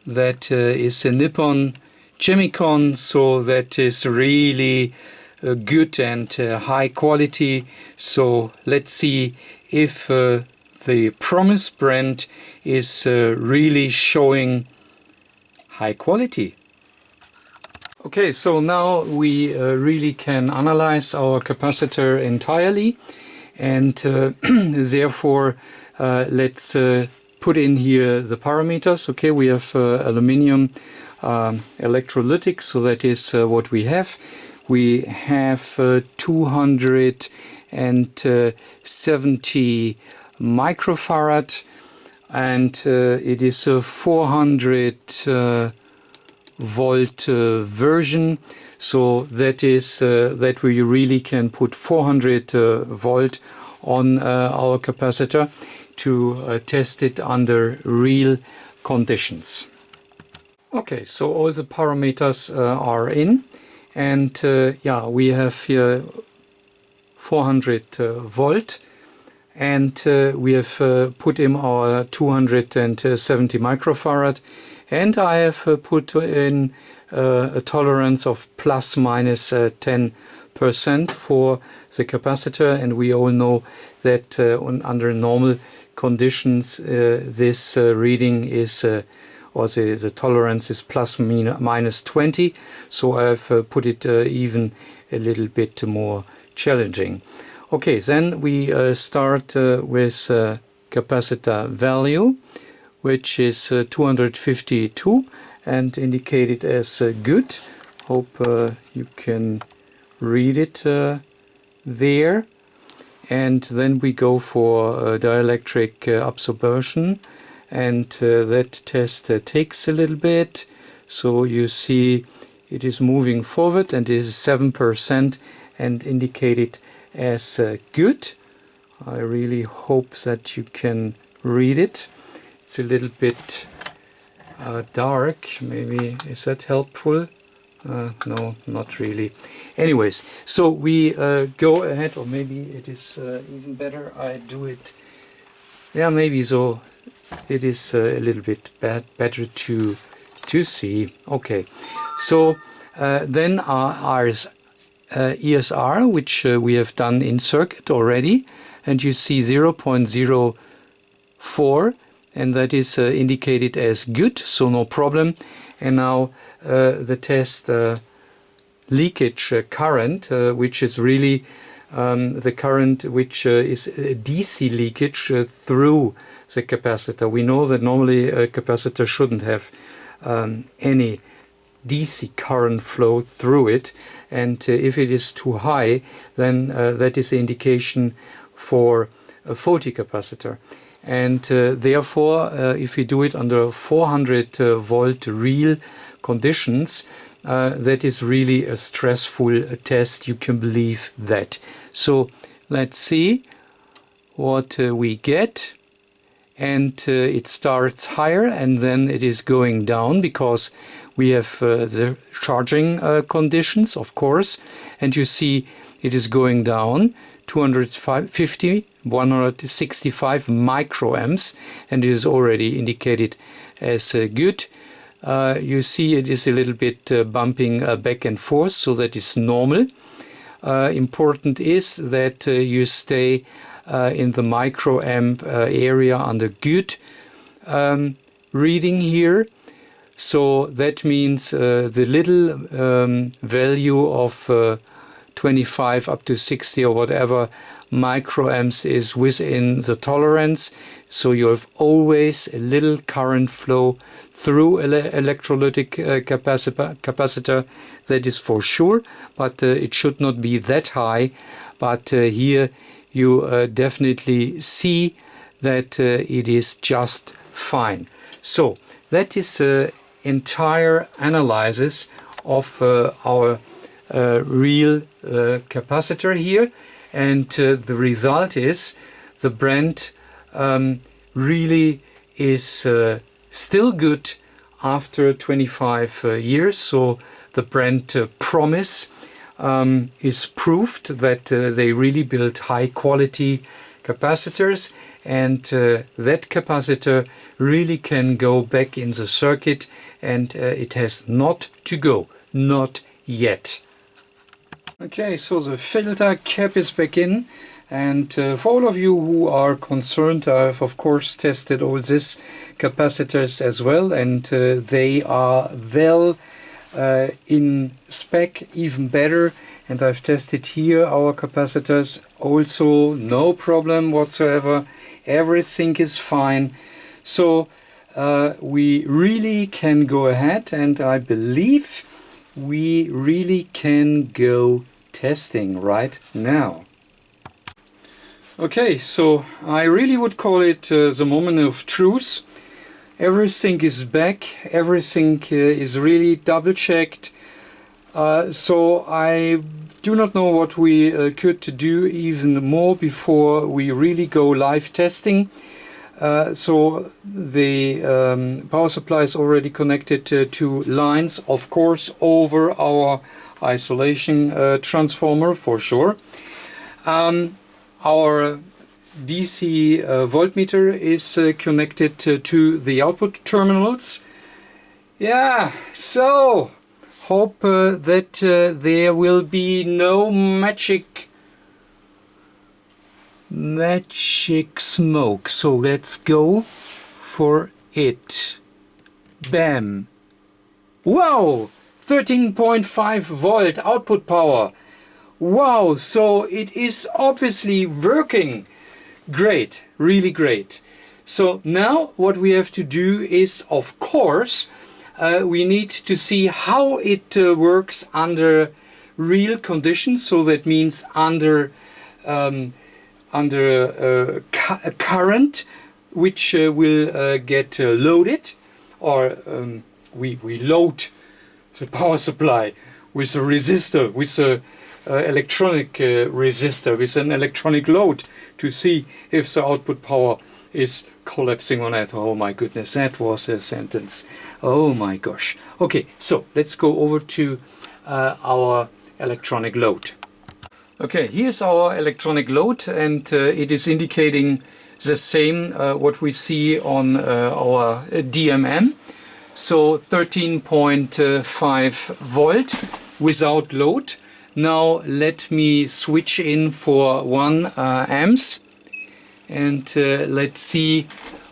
B: that is a Nippon Chemicon, so that is really good and high quality. So let's see if the Promise brand is really showing high quality. Okay, so now we really can analyze our capacitor entirely, and therefore let's put in here the parameters. Okay, we have aluminium electrolytic, so that is what we have. We have 270 microfarad, and it is a 400 volt version. So that is that we really can put 400 volt on our capacitor to test it under real conditions. Okay, so all the parameters are in, and yeah, we have here 400 volt, and we have put in our 270 microfarad, and I have put in a tolerance of plus minus 10% for the capacitor, and we all know that under normal conditions this reading is or the tolerance is plus minus 20, so I've put it even a little bit more challenging. Okay, then we start with capacitor value, which is 252 and indicated as good. Hope you can read it there. And then we go for dielectric absorption, and that test takes a little bit. So you see it is moving forward, and it is 7% and indicated as good. I really hope that you can read it. It's a little bit dark, maybe. Is that helpful? No, not really. Anyways, so we go ahead, or maybe it is even better I do it. Yeah, maybe so. It is a little bit better to see. Okay, so then our ESR, which we have done in circuit already, and you see 0.04, and that is indicated as good, so no problem. And now the test leakage current, which is really the current which is DC leakage through the capacitor. We know that normally a capacitor shouldn't have any DC current flow through it, and if it is too high, then that is the indication for a faulty capacitor. And therefore, if we do it under 400 volt real conditions, that is really a stressful test, you can believe that. So let's see what we get. And it starts higher, and then it is going down because we have the charging conditions, of course, and you see it is going down 250, 165 microamps, and it is already indicated as good. You see it is a little bit bumping back and forth, so that is normal. Important is that you stay in the microamp area under good reading here. So that means the little value of 25 up to 60 or whatever microamps is within the tolerance. So you have always a little current flow through electrolytic capacitor, that is for sure, but it should not be that high. But here you definitely see that it is just fine. So that is the entire analysis of our real capacitor here, and the result is the brand really is still good after 25 years. So the brand promise is proved that they really build high quality capacitors, and that capacitor really can go back in the circuit, and it has not to go, not yet. Okay, so the filter cap is back in, and for all of you who are concerned, I've of course tested all these capacitors as well, and they are well in spec, even better. And I've tested here our capacitors, also no problem whatsoever, everything is fine. So we really can go ahead, and I believe we really can go testing right now. Okay, so I really would call it the moment of truth. Everything is back, everything is really double checked. So I do not know what we could do even more before we really go live testing. So the power supply is already connected to lines, of course, over our isolation transformer for sure. Our DC voltmeter is connected to the output terminals. Yeah, so hope that there will be no magic smoke. So let's go for it. Bam! Wow! 13.5 volt output power. Wow, so it is obviously working. Great, really great. So now what we have to do is, of course, we need to see how it works under real conditions. So that means under current, which will get loaded, or we load the power supply with a resistor, with a electronic resistor, with an electronic load, to see if the output power is collapsing on it. Oh my goodness, that was a sentence. Oh my gosh. Okay, so let's go over to our electronic load. Okay, here's our electronic load, and it is indicating the same what we see on our DMM. So 13.5 volt without load. Now let me switch in for 1 amps, and let's see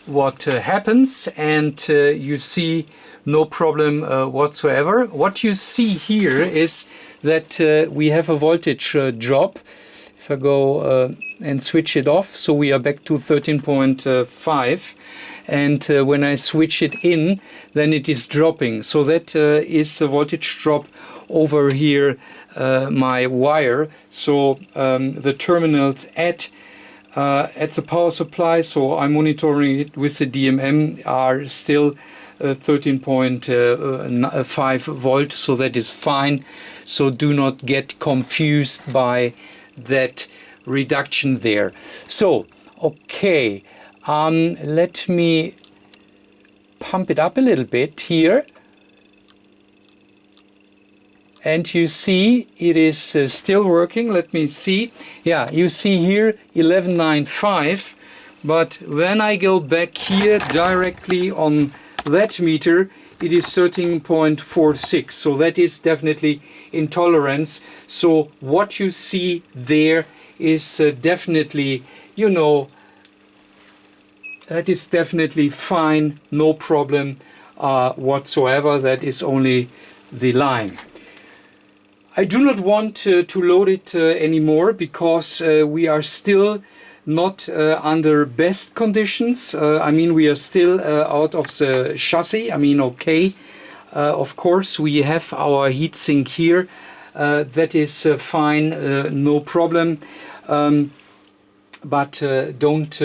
B: what happens. And you see no problem whatsoever. What you see here is that we have a voltage drop. If I go and switch it off, so we are back to 13.5, and when I switch it in, then it is dropping. So that is the voltage drop over here, my wire. So the terminals at the power supply, so I'm monitoring it with the DMM, are still 13.5 volt, so that is fine. So do not get confused by that reduction there. So okay, let me pump it up a little bit here, and you see it is still working. Let me see. Yeah, you see here 11.95, but when I go back here directly on that meter, it is 13.46. So that is definitely intolerance. So what you see there is definitely, you know, that is definitely fine, no problem whatsoever. That is only the line. I do not want to load it anymore, because we are still not under best conditions. I mean, we are still out of the chassis. I mean, okay, of course we have our heatsink here. That is fine, no problem. But don't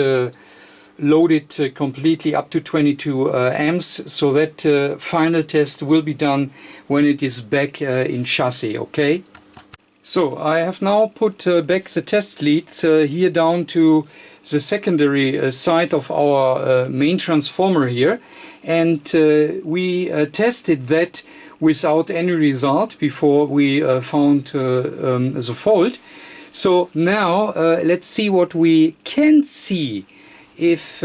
B: load it completely up to 22 amps. So that final test will be done when it is back in chassis, okay? So I have now put back the test leads here down to the secondary side of our main transformer here, and we tested that without any result before we found the fault. So now let's see what we can see if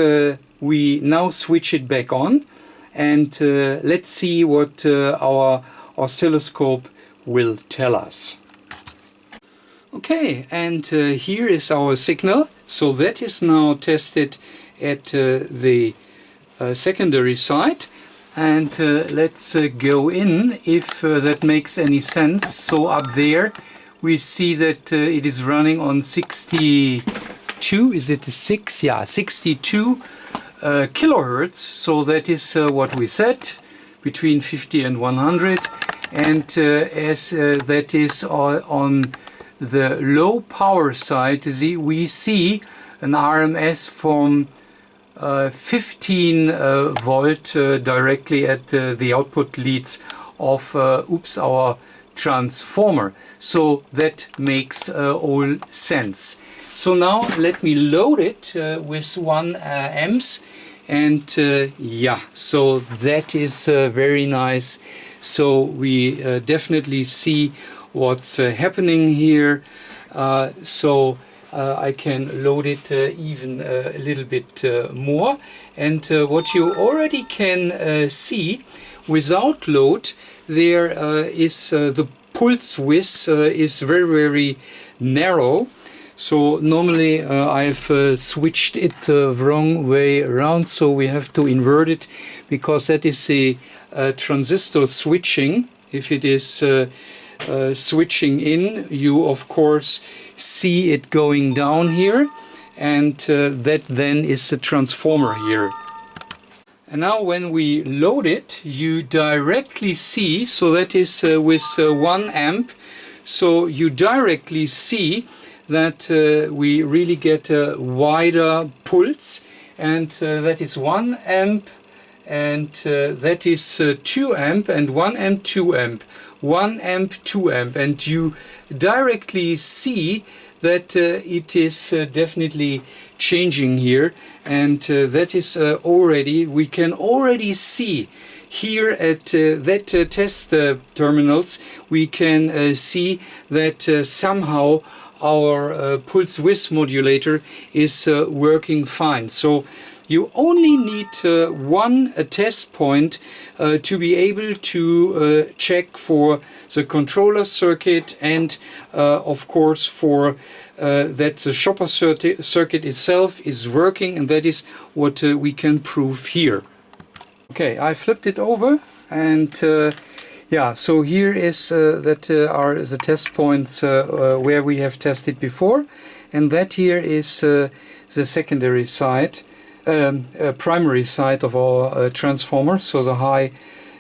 B: we now switch it back on, and let's see what our oscilloscope will tell us. Okay, and here is our signal. So that is now tested at the secondary side, and let's go in if that makes any sense. So up there we see that it is running on 62, is it a 6? Yeah, 62 kilohertz, so that is what we set, between 50 and 100, and as that is on the low power side, we see an RMS from 15 volt directly at the output leads of our transformer. So that makes all sense. So now let me load it with 1 amps, and yeah, so that is very nice. So we definitely see what's happening here. I can load it even a little bit more, and what you already can see without load, there is the pulse width is very narrow. So normally I've switched it the wrong way around, so we have to invert it, because that is a transistor switching. If it is switching in, you of course see it going down here, and that then is the transformer here. And now when we load it, you directly see, so that is with 1 amp, so you directly see that we really get a wider pulse, and that is 1 amp, and that is 2 amp, and 1 amp, 2 amp, 1 amp, 2 amp, and you directly see that it is definitely changing here, and that is already, we can already see here at that test terminals, we can see that somehow our pulse width modulator is working fine. So you only need one test point to be able to check for the controller circuit, and of course for that the shopper circuit itself is working, and that is what we can prove here. Okay, I flipped it over, and yeah, so here is that are the test points where we have tested before, and that here is the secondary side, primary side of our transformer, so the high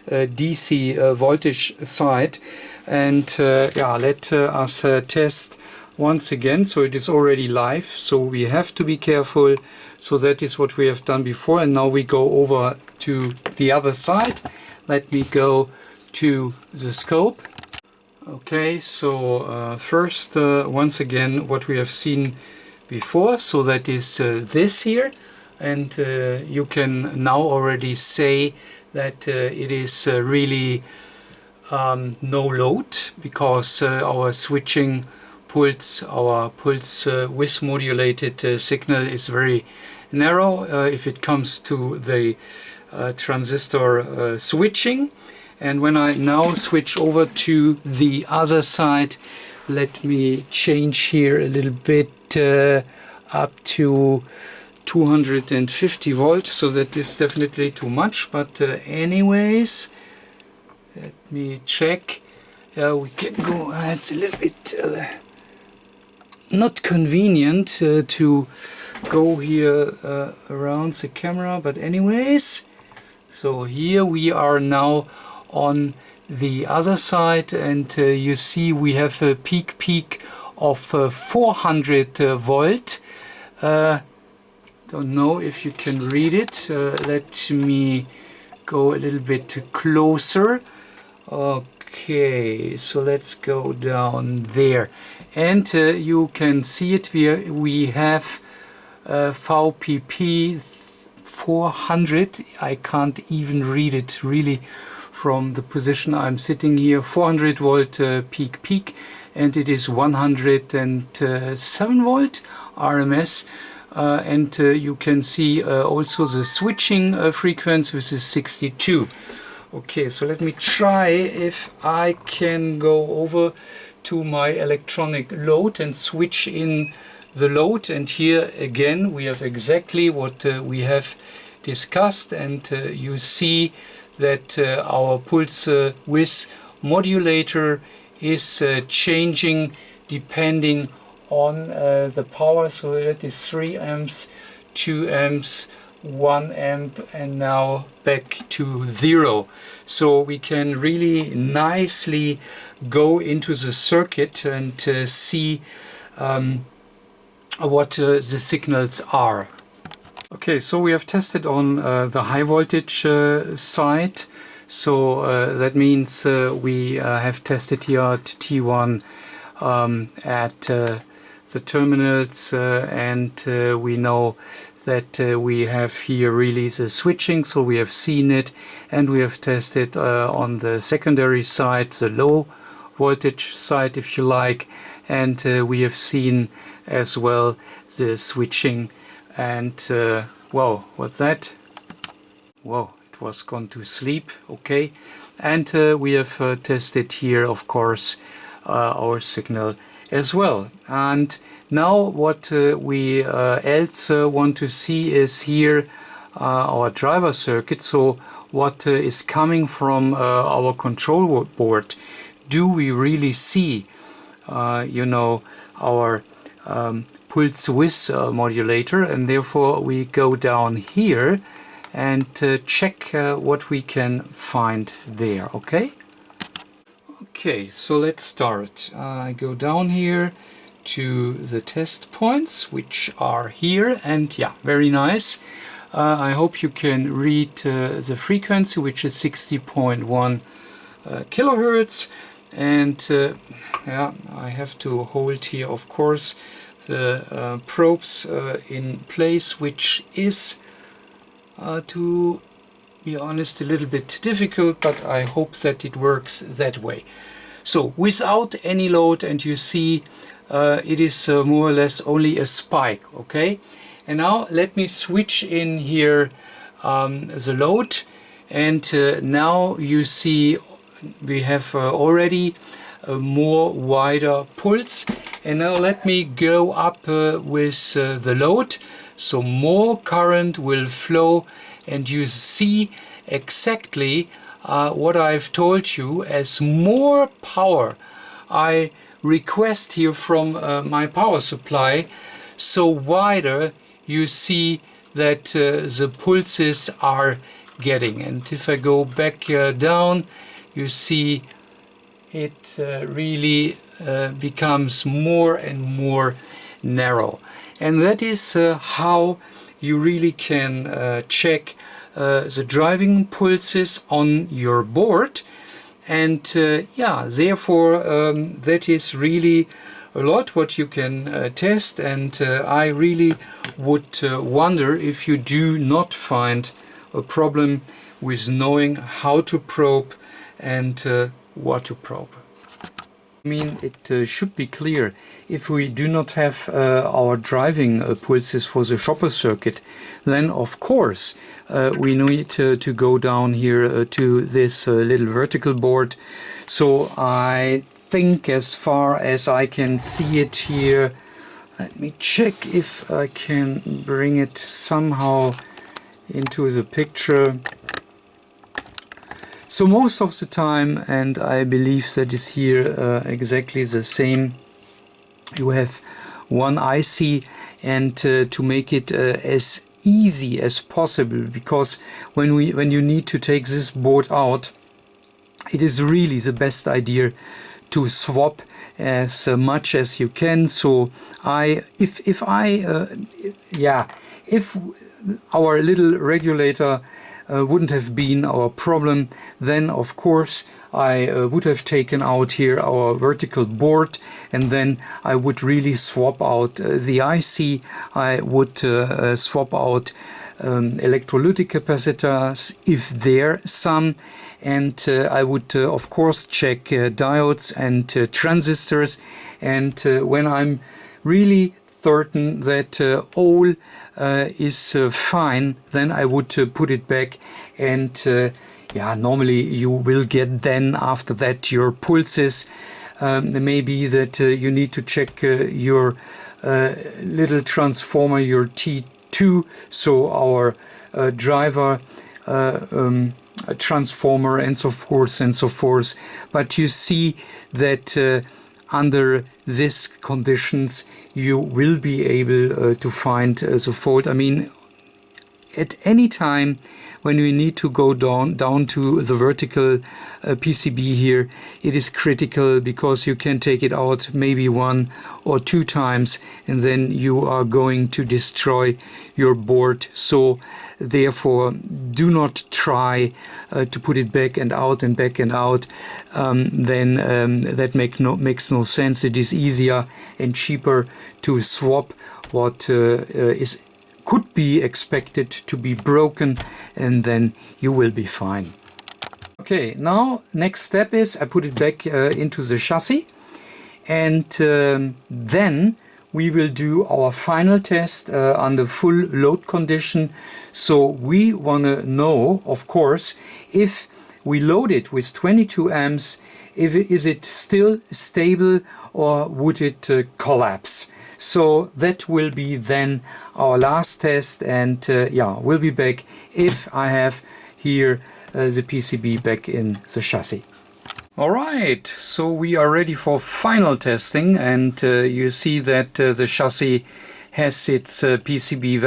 B: DC voltage side. And yeah, let us test once again. So it is already live, so we have to be careful. So that is what we have done before, and now we go over to the other side. Let me go to the scope. Okay, so first once again what we have seen before, so that is this here, and you can now already say that it is really no load, because our switching pulse, our pulse width modulated signal is very narrow if it comes to the transistor switching. And when I now switch over to the other side, let me change here a little bit up to 250 volts, so that is definitely too much, but anyways, let me check. We can go, it's a little bit not convenient to go here around the camera, but anyways, so here we are now on the other side, and you see we have a peak of 400 volt. Don't know if you can read it. Let me go a little bit closer. Okay, so let's go down there, and you can see it. We have VPP 400. I can't even read it really from the position I'm sitting here. 400 volt peak, and it is 107 volt RMS. And you can see also the switching frequency, which is 62. Okay, so let me try if I can go over to my electronic load and switch in the load. And here again we have exactly what we have discussed, and you see that our pulse width modulator is changing depending on the power. So that is 3 amps, 2 amps, 1 amp and now back to 0. So we can really nicely go into the circuit and see what the signals are. Okay, so we have tested on the high voltage side. So that means we have tested here at T1 at the terminals, and we know that we have here really the switching, so we have seen it, and we have tested on the secondary side, the low voltage side if you like, and we have seen as well the switching. And whoa, what's that? Whoa, it was gone to sleep. Okay, and we have tested here, of course, our signal as well. And now what we else want to see is here our driver circuit. So what is coming from our control board? Do we really see you know, our pulse width modulator? And therefore we go down here and check what we can find there. Okay, so let's start. I go down here to the test points, which are here, and yeah, very nice. I hope you can read the frequency, which is 60.1 kilohertz, and yeah, I have to hold here, of course, the probes in place, which is, to be honest, a little bit difficult, but I hope that it works that way. So without any load, and you see it is more or less only a spike. Okay, and now let me switch in here the load, and now you see we have already a more wider pulse. And now let me go up with the load, so more current will flow, and you see exactly what I've told you. As more power I request here from my power supply, so wider you see that the pulses are getting. And if I go back down, you see it really becomes more and more narrow. And that is how you really can check the driving pulses on your board. And yeah, therefore that is really a lot what you can test. And I really would wonder if you do not find a problem with knowing how to probe and what to probe. I mean, it should be clear, if we do not have our driving pulses for the shopper circuit, then of course we need to go down here to this little vertical board. So I think, as far as I can see it here, let me check if I can bring it somehow into the picture. So most of the time, and I believe that is here exactly the same, you have one IC, and to make it as easy as possible, because when you need to take this board out, it is really the best idea to swap as much as you can. So if our little regulator wouldn't have been our problem, then of course I would have taken out here our vertical board, and then I would really swap out the IC. I would swap out electrolytic capacitors if there some, and I would of course check diodes and transistors, and when I'm really certain that all is fine, then I would put it back, and yeah, normally you will get then after that your pulses. Maybe that you need to check your little transformer, your T2, so our driver transformer, and so forth and so forth. But you see that under these conditions you will be able to find the fault. I mean, at any time when we need to go down to the vertical PCB here, it is critical, because you can take it out maybe 1 or 2 times and then you are going to destroy your board. So therefore, do not try to put it back and out and back and out. Then that makes no sense. It is easier and cheaper to swap what could be expected to be broken, and then you will be fine. Okay, now next step is I put it back into the chassis, and then we will do our final test under full load condition. So we want to know, of course, if we load it with 22 amps, is it still stable or would it collapse? So that will be then our last test, and yeah, we'll be back if I have here the PCB back in the chassis. Alright, so we are ready for final testing, and you see that the chassis has its PCB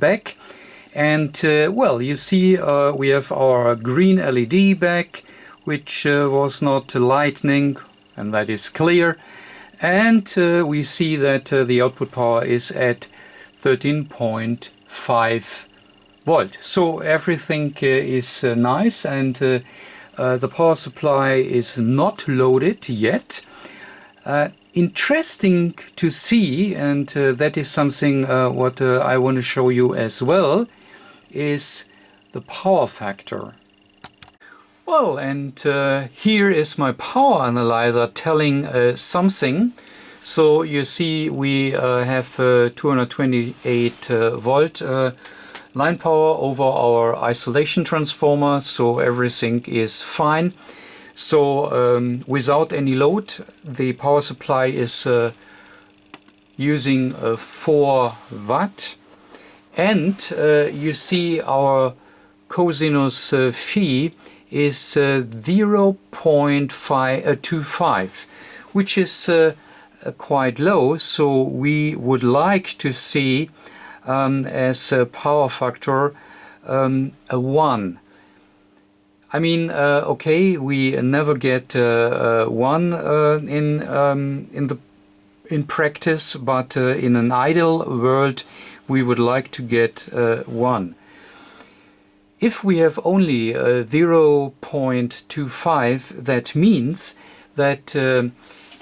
B: back, and well, you see we have our green LED back, which was not lightning, and that is clear. And we see that the output power is at 13.5 volt. So everything is nice, and the power supply is not loaded yet. Interesting to see, and that is something what I want to show you as well, is the power factor. Well, and here is my power analyzer telling something. So you see we have 228 volt line power over our isolation transformer, so everything is fine. So without any load, the power supply is using 4 watt, and you see our cosinus phi is 0.25, which is quite low. So we would like to see as a power factor a 1. I mean, okay, we never get 1 in practice, but in an ideal world we would like to get 1. If we have only 0.25, that means that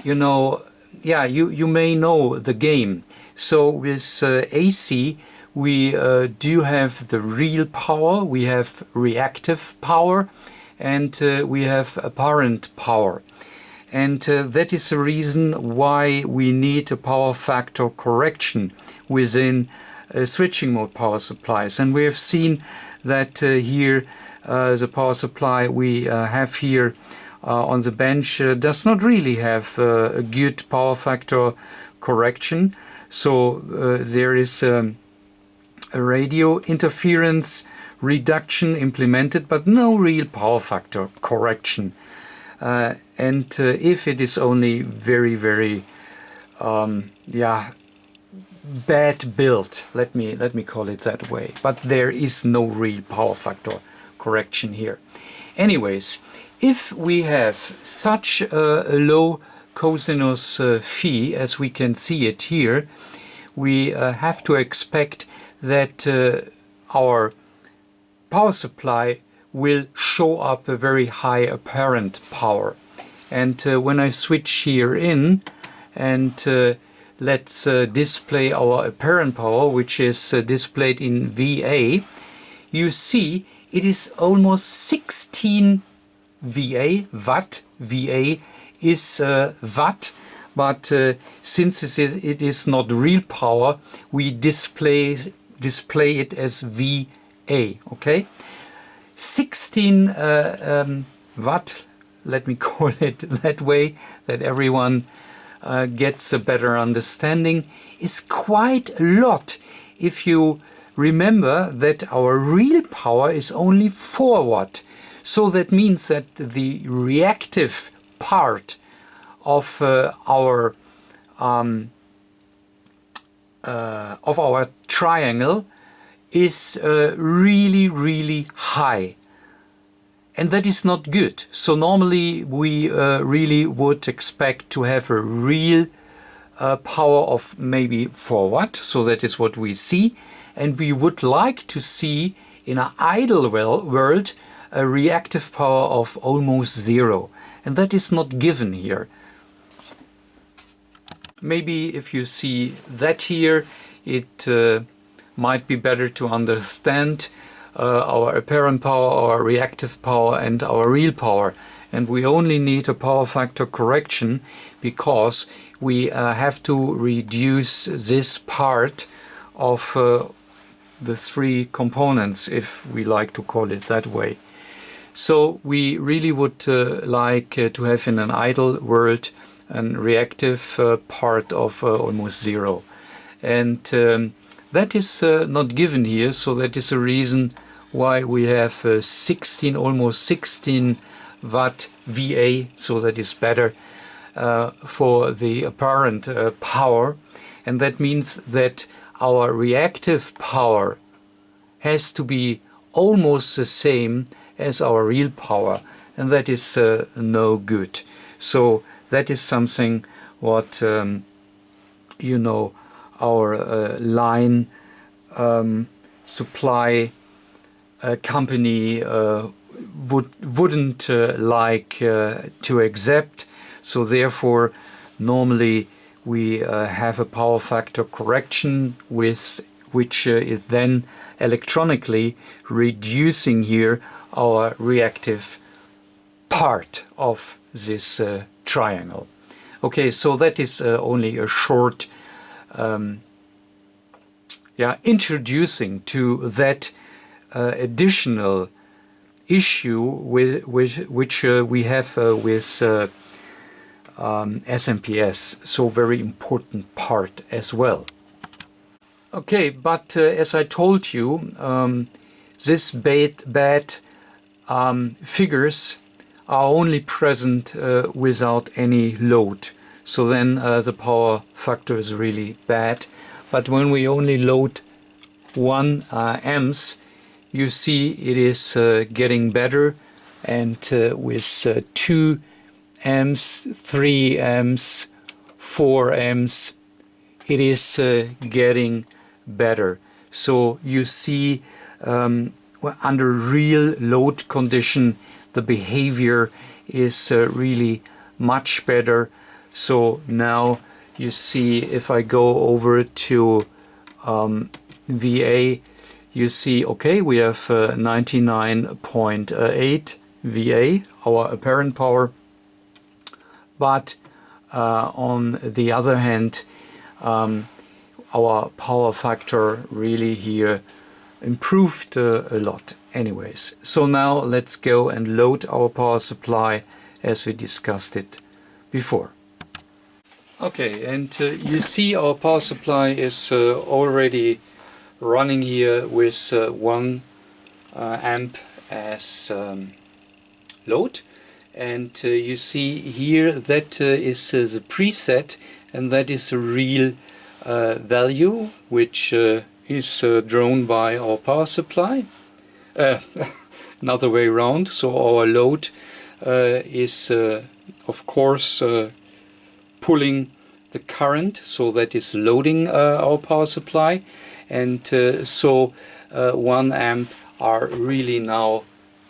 B: you know, yeah, you may know the game. So with AC we do have the real power, we have reactive power, and we have apparent power. And that is the reason why we need a power factor correction within switching mode power supplies. And we have seen that here the power supply we have here on the bench does not really have a good power factor correction. So there is a radio interference reduction implemented, but no real power factor correction. And if it is only very yeah, bad built, let me call it that way, but there is no real power factor correction here. Anyways, if we have such a low cosinus phi as we can see it here, we have to expect that our power supply will show up a very high apparent power. And when I switch here in and let's display our apparent power, which is displayed in VA, you see it is almost 16 VA, watt. VA is watt, but since it is not real power, we display it as VA, okay? 16 watt, let me call it that way, that everyone gets a better understanding, is quite a lot if you remember that our real power is only 4 watt. So that means that the reactive part of our triangle is really high, and that is not good. So normally we really would expect to have a real power of maybe 4 watt, so that is what we see, and we would like to see in an idle world a reactive power of almost 0, and that is not given here. Maybe if you see that here, it might be better to understand our apparent power, our reactive power, and our real power. And we only need a power factor correction because we have to reduce this part of the 3 components, if we like to call it that way. So we really would like to have in an idle world a reactive part of almost 0. And that is not given here, so that is a reason why we have almost 16 watt VA, so that is better for the apparent power. And that means that our reactive power has to be almost the same as our real power, and that is no good. So that is something what you know, our line supply company wouldn't like to accept. So therefore normally we have a power factor correction with which is then electronically reducing here our reactive part of this triangle. Okay, so that is only a short introducing to that additional issue which we have with SMPS, so very important part as well. Okay, but as I told you, this bad figures are only present without any load. So then the power factor is really bad. But when we only load 1 amps, you see it is getting better, and with 2 amps, 3 amps, 4 amps, it is getting better. So you see under real load condition the behavior is really much better. So now you see, if I go over to VA, you see, okay, we have 99.8 VA, our apparent power, but on the other hand, our power factor really here improved a lot anyways. So now let's go and load our power supply as we discussed it before. Okay, and you see our power supply is already running here with 1 amp as load, and you see here that is the preset, and that is a real value which is drawn by our power supply. Another way around, so our load is of course pulling the current, so that is loading our power supply, and so 1 amp are really now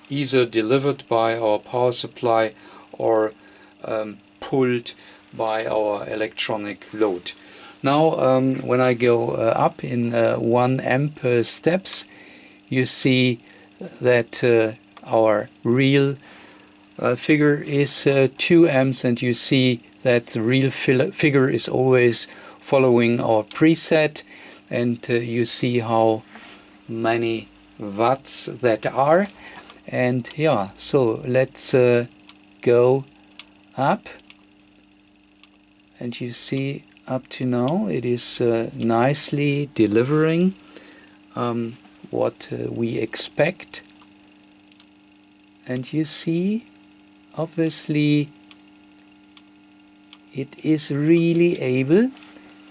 B: either delivered by our power supply or pulled by our electronic load. Now when I go up in 1 amp steps, you see that our real figure is 2 amps, and you see that the real figure is always following our preset, and you see how many watts that are. And yeah, so let's go up, and you see up to now it is nicely delivering what we expect. And you see, obviously it is really able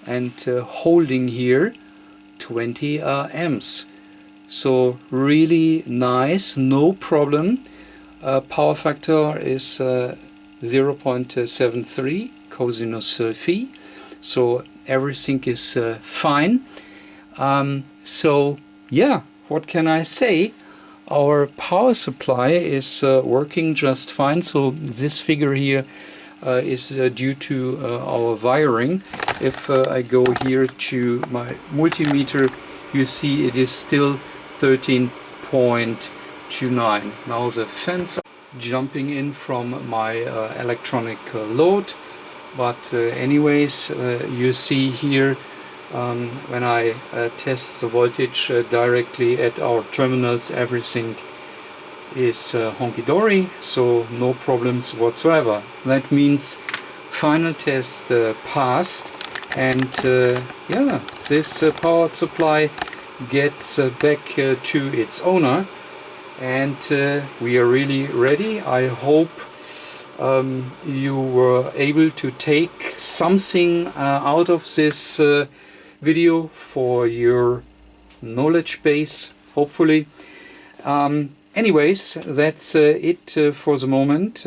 B: and holding here 20 amps. So really nice, no problem. Power factor is 0.73 cosinus phi, so everything is fine. So yeah, what can I say? Our power supply is working just fine. So this figure here is due to our wiring. If I go here to my multimeter, you see it is still 13.29. Now the fans are jumping in from my electronic load, but anyways, you see here when I test the voltage directly at our terminals, everything is honky-dory, so no problems whatsoever. That means final test passed, and yeah, this power supply gets back to its owner, and we are really ready. I hope you were able to take something out of this video for your knowledge base, hopefully. Anyways, that's it for the moment.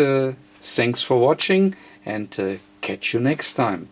B: Thanks for watching, and catch you next time.